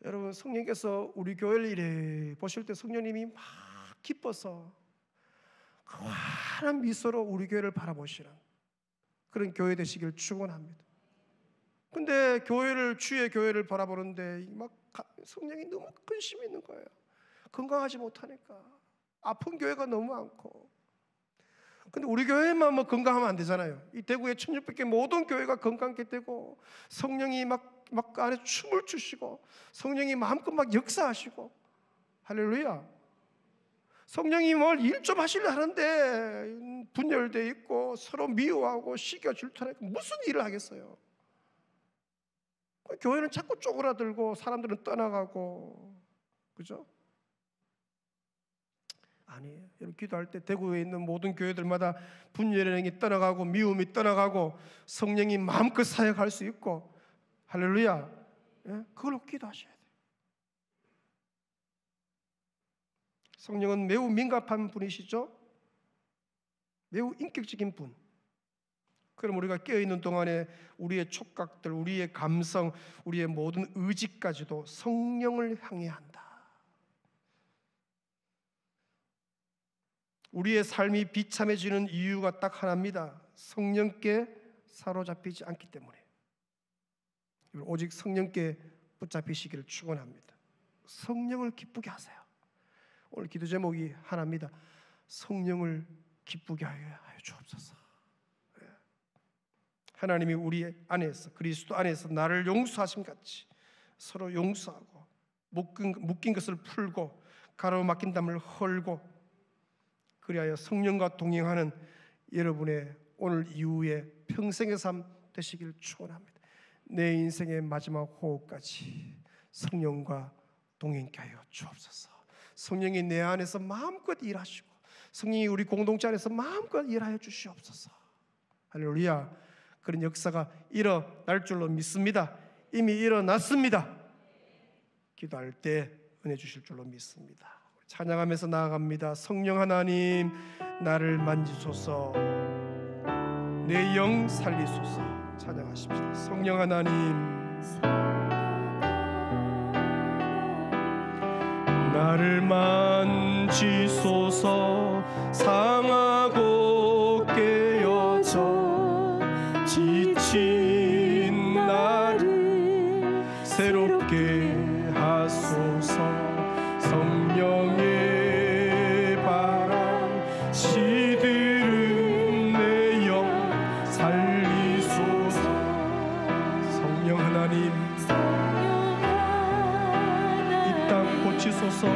여러분, 성령께서 우리 교회를 이래 보실 때 성령님이 막 기뻐서 환한 미소로 우리 교회를 바라보시는 그런 교회 되시길 축원합니다. 근데 주의 교회를 바라보는데 막 성령이 너무 근심이 있는 거예요. 건강하지 못하니까. 아픈 교회가 너무 많고. 근데 우리 교회만 뭐 건강하면 안 되잖아요. 이 대구의 1600개 모든 교회가 건강하게 되고 성령이 막 안에 춤을 추시고 성령이 마음껏 막 역사하시고. 할렐루야. 성령이 뭘 일 좀 하시려 하는데 분열되어 있고 서로 미워하고 시기가 질투하니까 무슨 일을 하겠어요. 교회는 자꾸 쪼그라들고 사람들은 떠나가고. 그죠? 아니에요. 여러분, 기도할 때 대구에 있는 모든 교회들마다 분열행이 떠나가고 미움이 떠나가고 성령이 마음껏 사역할 수 있고. 할렐루야. 예? 그걸로 기도하셔야 돼요. 성령은 매우 민감한 분이시죠. 매우 인격적인 분. 그럼 우리가 깨어있는 동안에 우리의 촉각들, 우리의 감성, 우리의 모든 의지까지도 성령을 향해 한다. 우리의 삶이 비참해지는 이유가 딱 하나입니다. 성령께 사로잡히지 않기 때문에. 오직 성령께 붙잡히시기를 축원합니다. 성령을 기쁘게 하세요. 오늘 기도 제목이 하나입니다. 성령을 기쁘게 하여 주옵소서. 하나님이 우리 안에서, 그리스도 안에서 나를 용서하심 같이 서로 용서하고 묶인 것을 풀고 가로막힌 담을 헐고, 그리하여 성령과 동행하는 여러분의 오늘 이후의 평생의 삶 되시길 축원합니다. 내 인생의 마지막 호흡까지 성령과 동행케 하여 주옵소서. 성령이 내 안에서 마음껏 일하시고 성령이 우리 공동체 안에서 마음껏 일하여 주시옵소서. 할렐루야. 그런 역사가 일어날 줄로 믿습니다. 이미 일어났습니다. 기도할 때 은혜 주실 줄로 믿습니다. 찬양하면서 나아갑니다. 성령 하나님, 나를 만지소서, 내 영 살리소서. 찬양하십시다. 성령 하나님, 나를 만지소서. 상하고 깨어져 지친 나를 새롭게 하소서. 성령의 바람 시들은 내 영 살리소서. 성령 하나님, 이 땅 고치소서.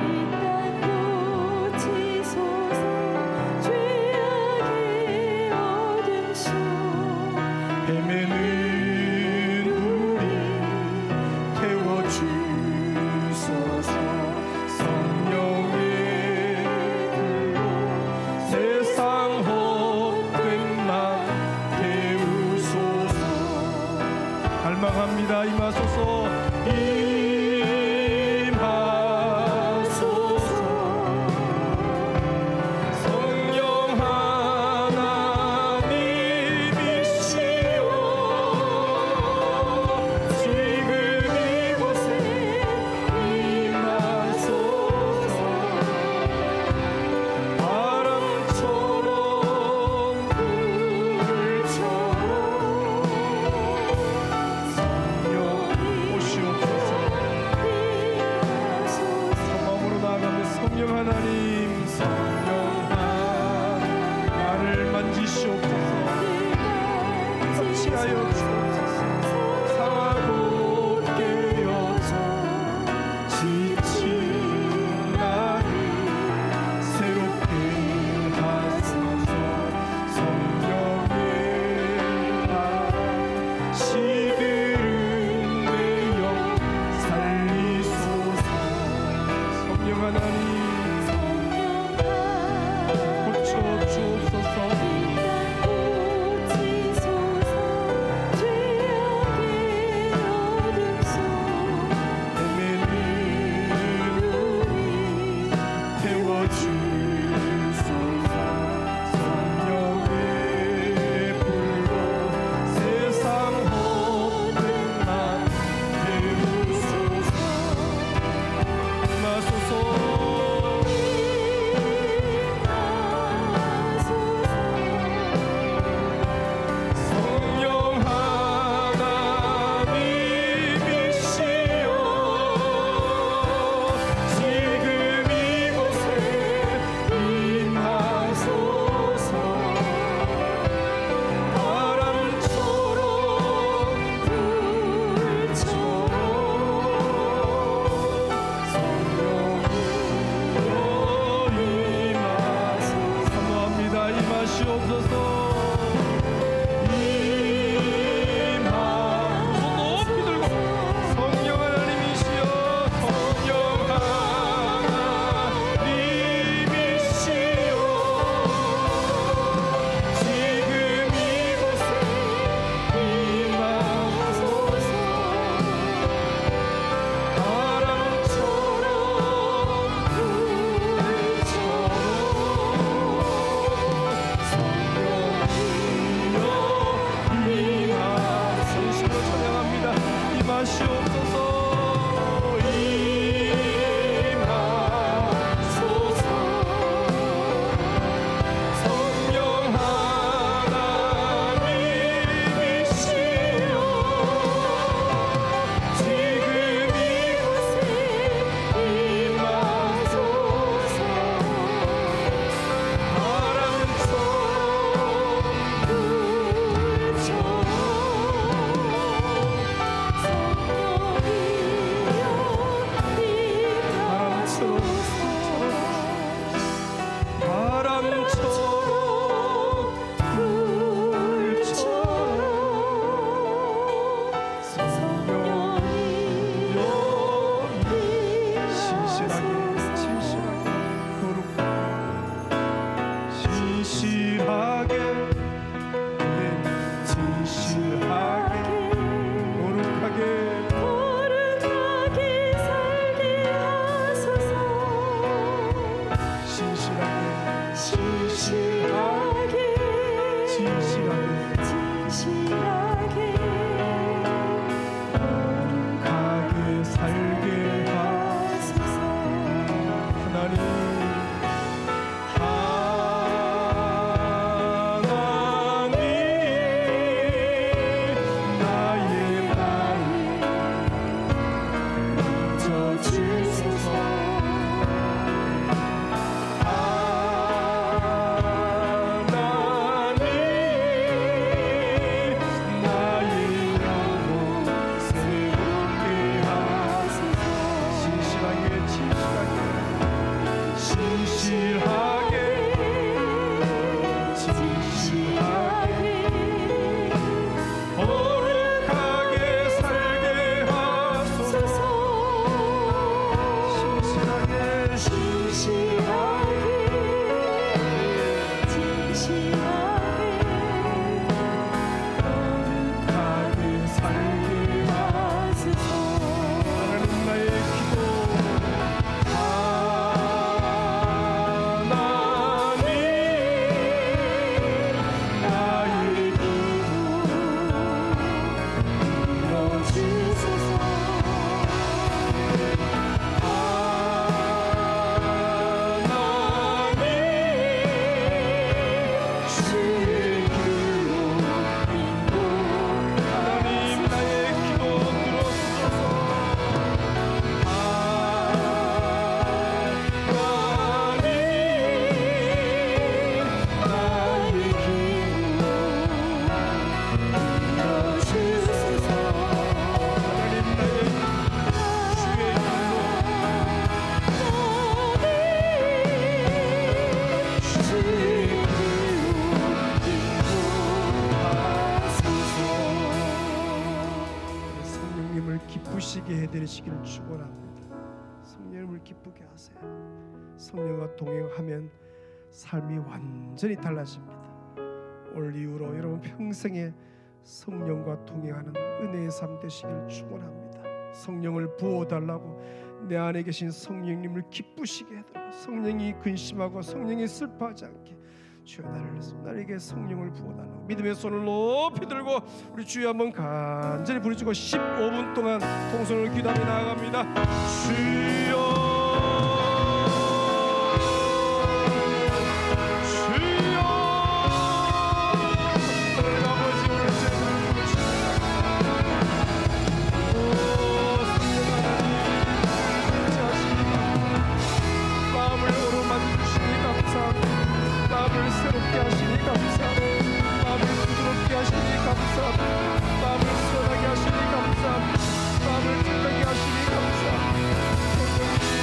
기쁘시게 해드리시기를 축원합니다. 성령님을 기쁘게 하세요. 성령과 동행하면 삶이 완전히 달라집니다. 오늘 이후로 여러분 평생에 성령과 동행하는 은혜의 삶 되시기를 축원합니다. 성령을 부어달라고 내 안에 계신 성령님을 기쁘시게 해달라. 성령이 근심하고 성령이 슬퍼하지 않게 주여 나에게 성령을 부어달라. 믿음의 손을 높이 들고 우리 주여 한번 간절히 부르짖고 15분 동안 통성을 기도하며 나아갑니다. 주여 새롭게 하시니 감사합니다. 마음을 부드럽게 하시니 감사합니다. 마음을 시원하게 하시니 감사합니다. 마음을 든든하게 하시니 감사합니다.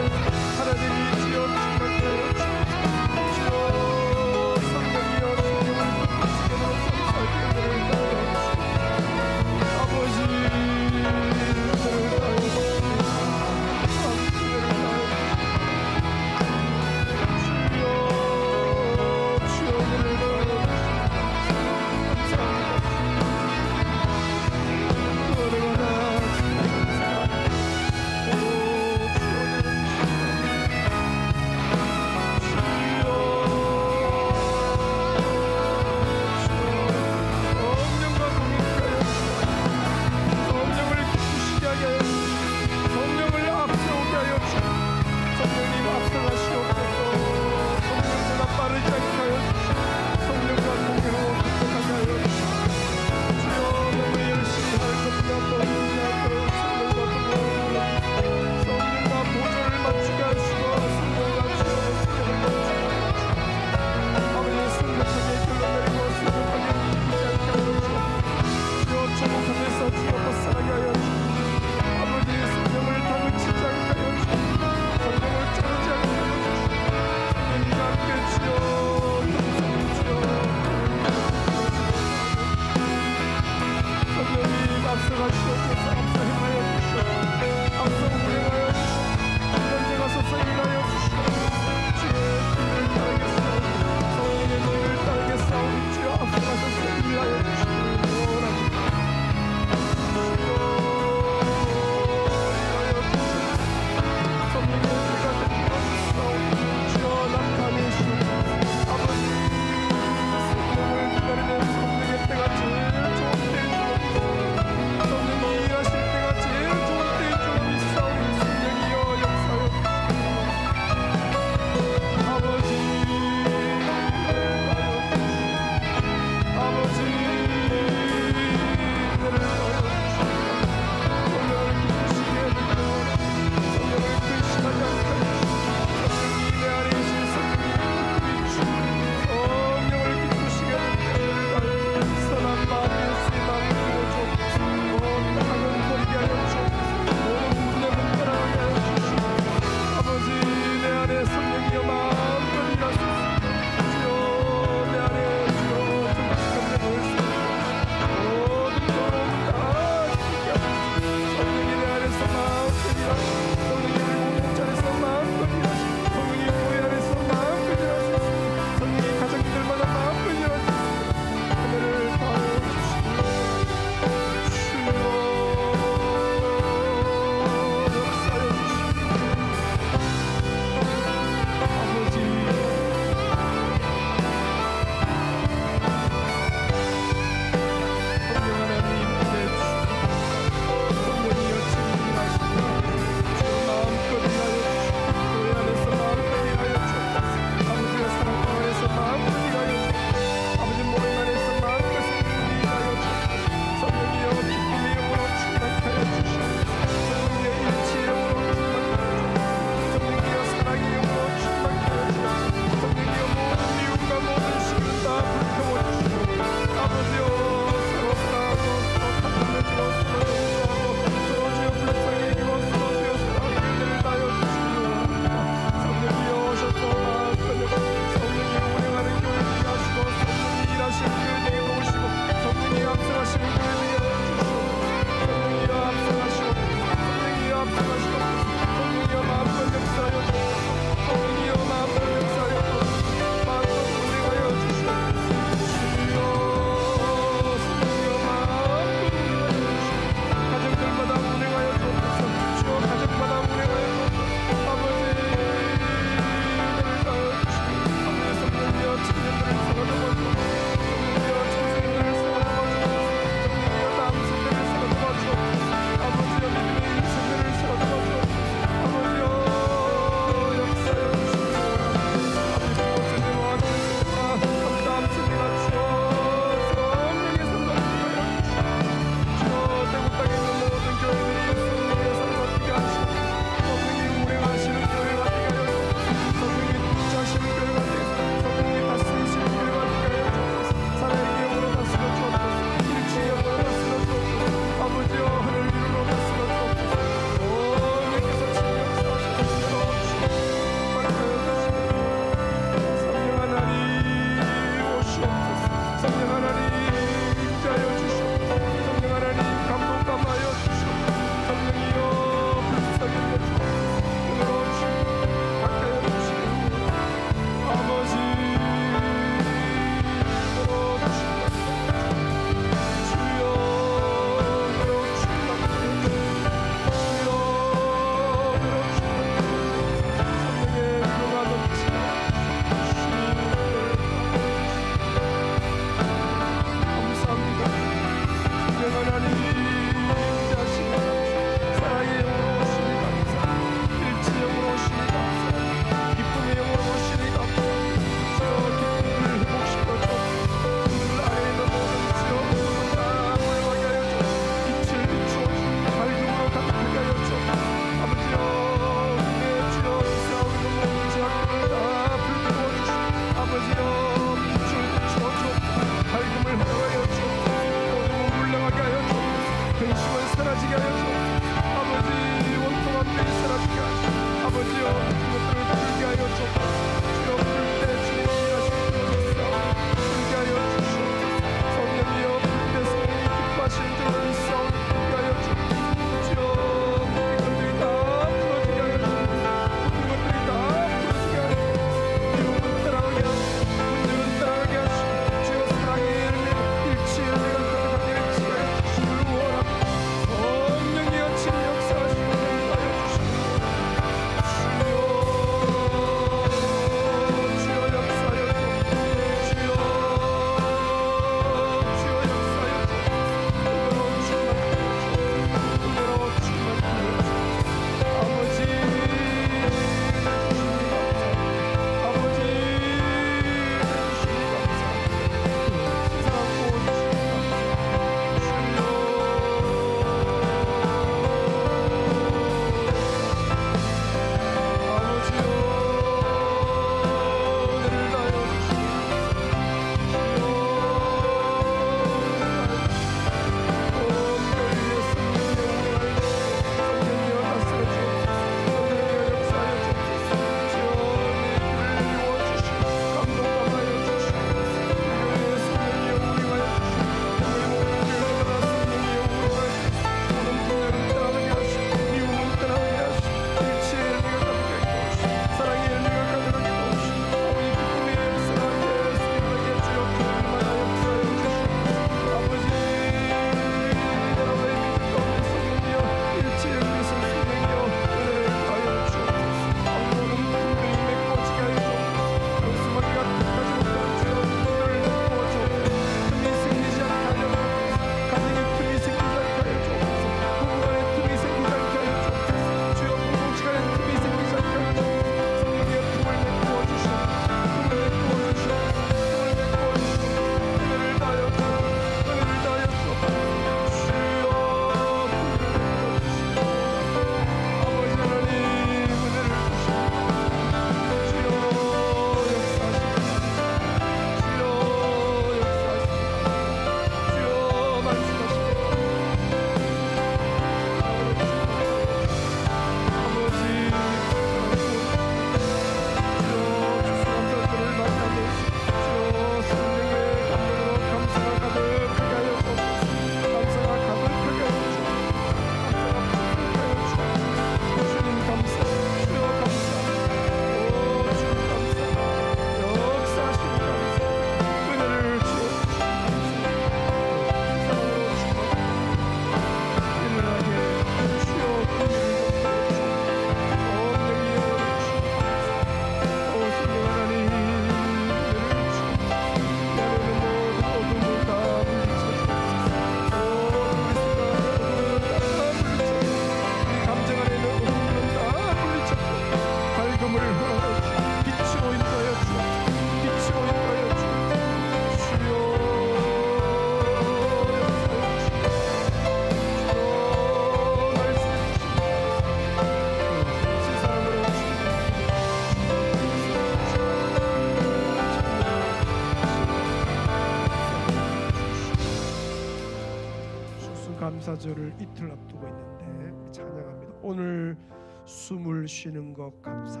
감사절을 이틀 앞두고 있는데 찬양합니다. 오늘 숨을 쉬는 것 감사,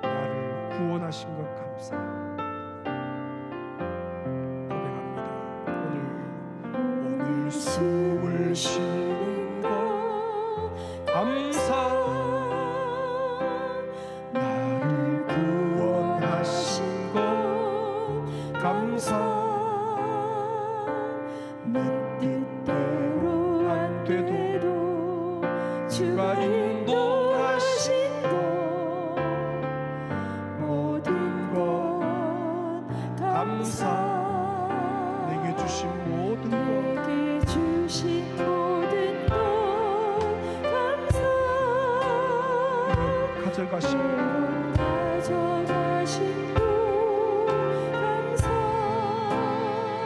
나를 구원하신 것 감사 고백합니다. 오늘 숨을 쉬는 것 감사, 나를 구원하신 것 감사, 주가 인도하신 것 모든 것 감사, 내게 주신 모든 것 가져가신 것 감사,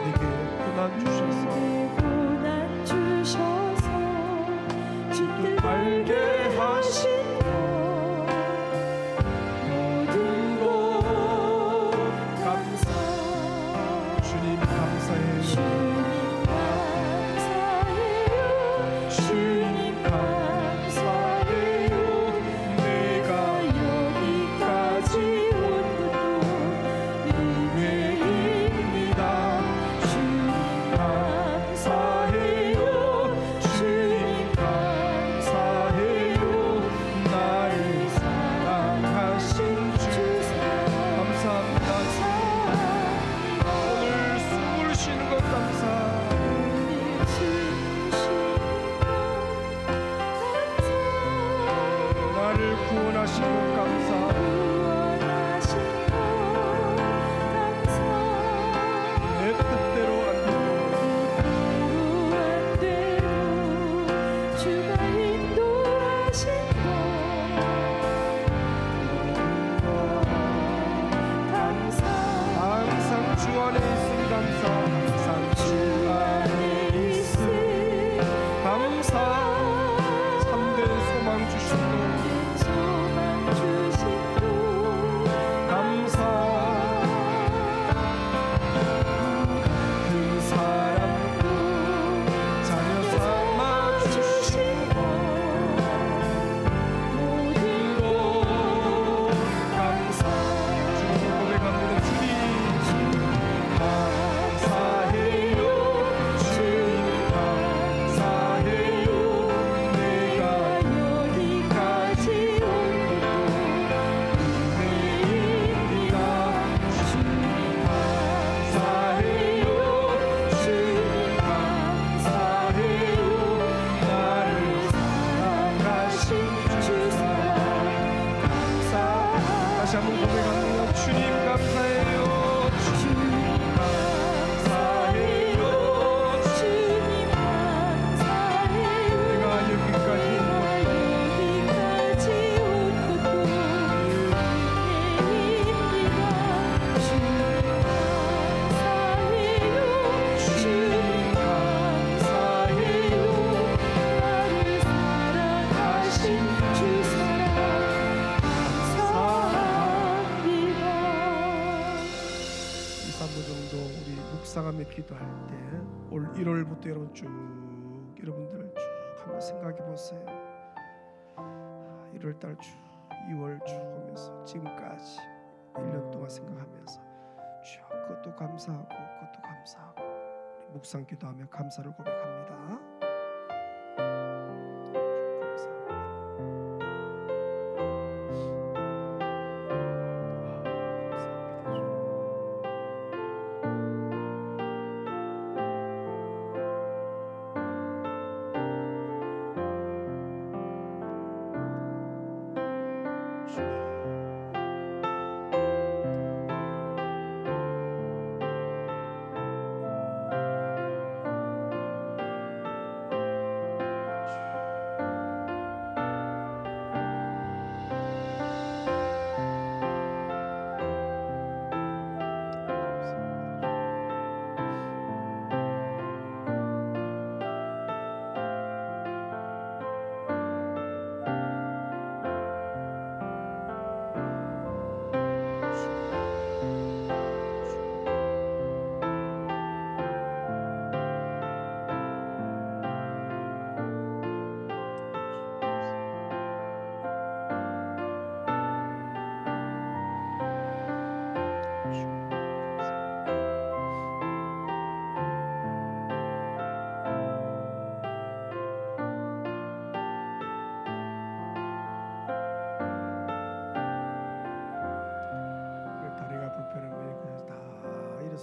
내게 고난 주셔서 빛을 알게 하신 것 모든 것 감사, 주님 감사해요. 주님 감사해요. 내가 여기까지 온 것도 은혜입니다. 주님 감사해요. 주님 감사해요. 나를 사랑하신 주 감사합니다. 오늘 숨을 쉬는 것 감사, 나를 구원하신 것 감사, 내 뜻대로 안 되고 주가 인도하신 것 감사, 항상 주 안에 있음 감사, 항상 주 안에 있음 감사, 참된 소망 주신 것 감사, 그 사랑도 자녀 삼아 주신 것 모든 것 감사, 주님을 고백합니다. 주님 감사해요. 주님 감사해요. 내가 여기까지 온 것도 은혜입니다. 주님 감사해요. 주님 감사해요. 나를 사랑하신 주 사랑 감사, 다시 한번 고백합니다. 주님 감사해요. 주님 감사해요. 주님 감사해요. 내가 여기까지 여기까지 온 것도 은혜입니다. 주님 감사해요. 주님 감사해요. 나를 사랑하신 주 사랑 감사합니다. 2, 3부 정도 우리 묵상하며 기도할 때 올 1월부터 여러분 쭉 여러분들 쭉 한번 생각해 보세요. 1월달 쭉 2월 쭉 오면서 지금까지 1년 동안 생각하면서 쭉 그것도 감사하고 그것도 감사하고 우리 묵상 기도하며 감사를 고백합니다.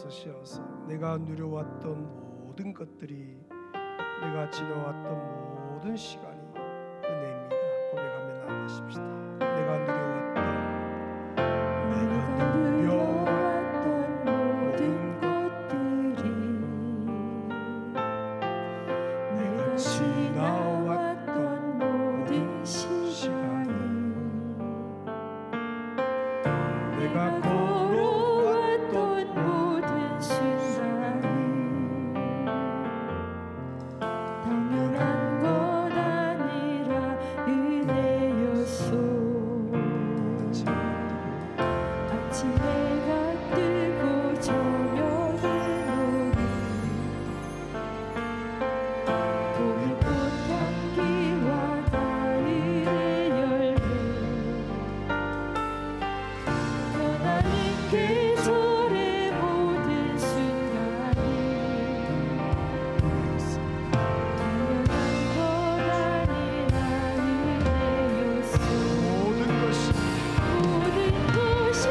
나서셔서 내가 누려왔던 모든 것들이, 내가 지나왔던 모든 시간이 은혜입니다 고백하며 나아가십시다. 내가 누려왔던 모든 것들이, 내가 지나왔던 모든 시간이, 내가 걸어왔던 모든 순간이 당연한 건 아니라 은혜였소. 아침 해가 뜨고 저녁에 노는 봄의 꽃향기와 가을의 열매, 변하는 계절의 모든 순간이 당연한 건 아니라 은혜였소. 모든 것이 모든 것이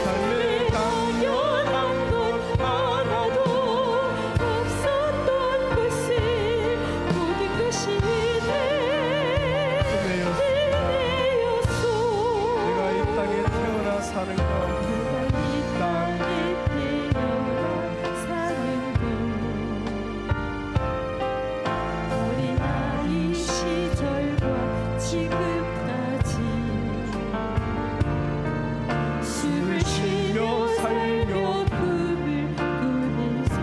삶에 당연한 것 하나도 없었던 것을 모든 것이 은혜였소. 내가 이 땅에 태어나 사는 것, 이 땅에 태어나 사는 것, 어린아이 시절과 지금까지 숨을 쉬며 살며 꿈을 꾸는 삶,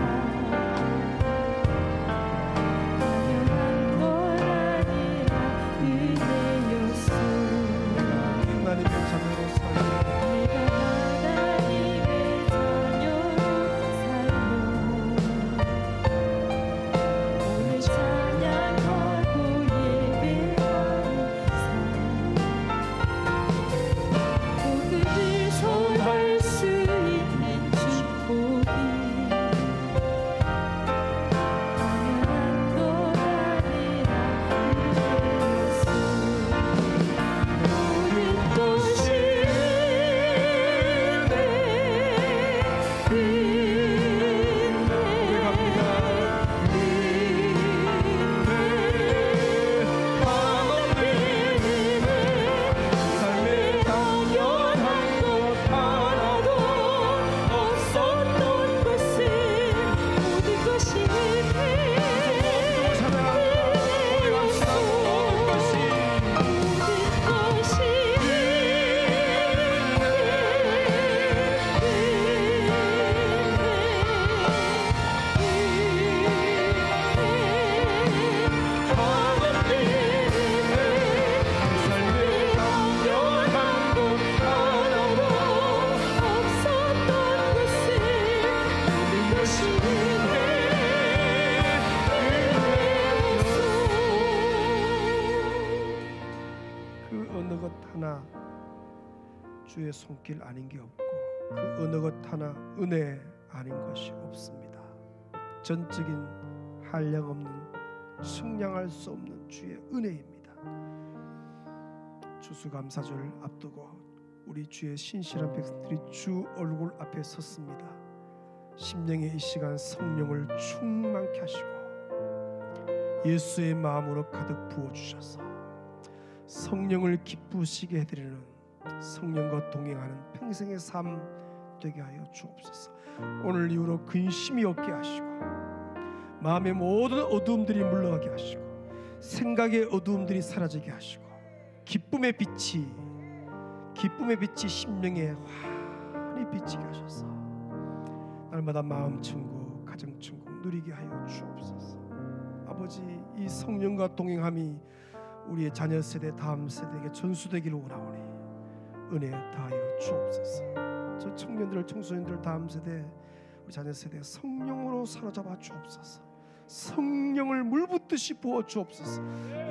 당연한 건 아니라 은혜였소. 하나님의 자녀로 살며 내가 하나님의 자녀로 살며 오늘 찬양하고 예배하는 삶, 복음을 전할 수 있는 축복이 당연한 건 아니라 은혜였소. 모든 것이 삶에 당연한 것 하나도 없었던 것을 모든 것이 그 어느 것 하나 주의 손길 아닌 게 없고, 그 어느 것 하나 은혜 아닌 것이 없습니다. 전적인 한량없는, 측량할 수 없는 주의 은혜입니다. 추수감사절 앞두고 우리 주의 신실한 백성들이 주 얼굴 앞에 섰습니다. 심령의 이 시간 성령을 충만케 하시고 예수의 마음으로 가득 부어주셔서 성령을 기쁘시게 해드리는, 성령과 동행하는 평생의 삶 되게 하여 주옵소서. 오늘 이후로 근심이 없게 하시고 마음의 모든 어두움들이 물러가게 하시고 생각의 어두움들이 사라지게 하시고 기쁨의 빛이 심령에 환히 비치게 하셔서 날마다 마음 천국, 가정 천국 누리게 하여 주옵소서. 아버지, 이 성령과 동행함이 우리의 자녀 세대, 다음 세대에게 전수되기를 원하오니 은혜 다하여 주옵소서. 저 청년들, 청소년들, 다음 세대, 우리 자녀 세대 성령으로 사로잡아 주옵소서. 성령을 물붓듯이 부어 주옵소서.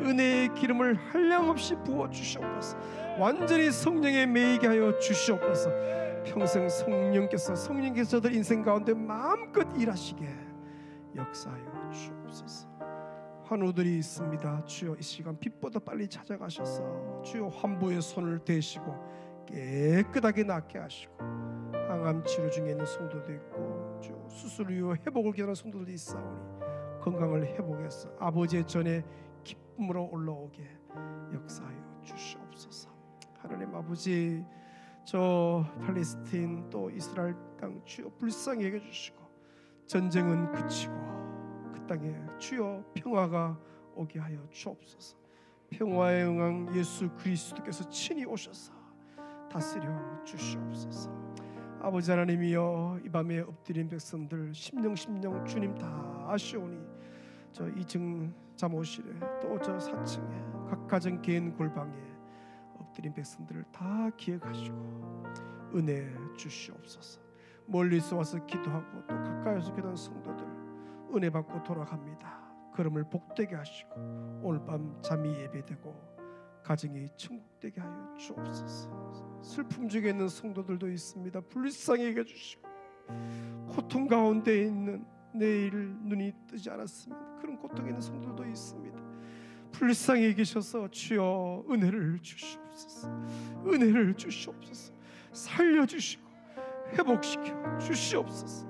은혜의 기름을 한량없이 부어 주시옵소서. 완전히 성령에 매이게 하여 주시옵소서. 평생 성령께서 저들 인생 가운데 마음껏 일하시게 역사하여 주옵소서. 환우들이 있습니다. 주여 이 시간 빛보다 빨리 찾아가셔서 주여 환부의 손을 대시고 깨끗하게 낫게 하시고, 항암 치료 중에 있는 성도도 있고 주여 수술 이후 회복을 기다리는 성도들이 있사오니 건강을 회복해서 아버지의 전에 기쁨으로 올라오게 역사하여 주시옵소서. 하나님 아버지, 저 팔레스틴 또 이스라엘 땅 주여 불쌍히 여겨 주시고, 전쟁은 그치고 그 땅에 주여 평화가 오게 하여 주옵소서. 평화의 응왕 예수 그리스도께서 친히 오셔서 다스려 주시옵소서. 아버지 하나님이여, 이 밤에 엎드린 백성들 심령 주님 다 아시오니 저 2층 잠옷실에 또 저 4층에 각 가정 개인 골방에 엎드린 백성들을 다 기억하시고 은혜 주시옵소서. 멀리서 와서 기도하고 또 가까이서 기도하는 성도들 은혜 받고 돌아갑니다. 걸음을 복되게 하시고 오늘 밤 잠이 예배되고 가정이 천국되게 하여 주옵소서. 슬픔 중에 있는 성도들도 있습니다. 불쌍히 여겨 주시고, 고통 가운데 있는 내일 눈이 뜨지 않았으면 그런 고통에 있는 성도들도 있습니다. 불쌍히 여기셔서 주여 은혜를 주시옵소서. 은혜를 주시옵소서. 살려주시고 회복시켜 주시옵소서.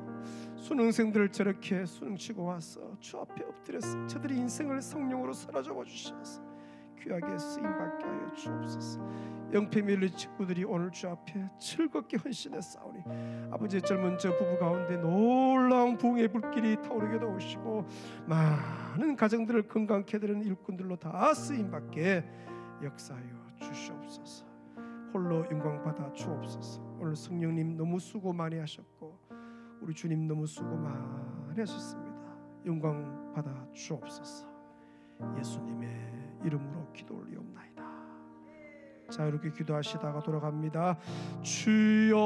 수능생들을 저렇게 수능치고 와서 주 앞에 엎드려서 저들의 인생을 성령으로 사로잡아 주셔서 귀하게 쓰임받게 하여 주옵소서. 영패 밀린 친구들이 오늘 주 앞에 즐겁게 헌신해 싸우니 아버지의 젊은 저 부부 가운데 놀라운 부흥의 불길이 타오르게 도우시고, 많은 가정들을 건강케 하는 일꾼들로 다 쓰임받게 역사하여 주시옵소서. 홀로 영광 받아 주옵소서. 오늘 성령님 너무 수고 많이 하셨고 우리 주님 너무 수고 많이 하셨습니다. 영광 받아 주옵소서. 예수님의 이름으로 기도 올리옵나이다. 자, 이렇게 기도하시다가 돌아갑니다. 주여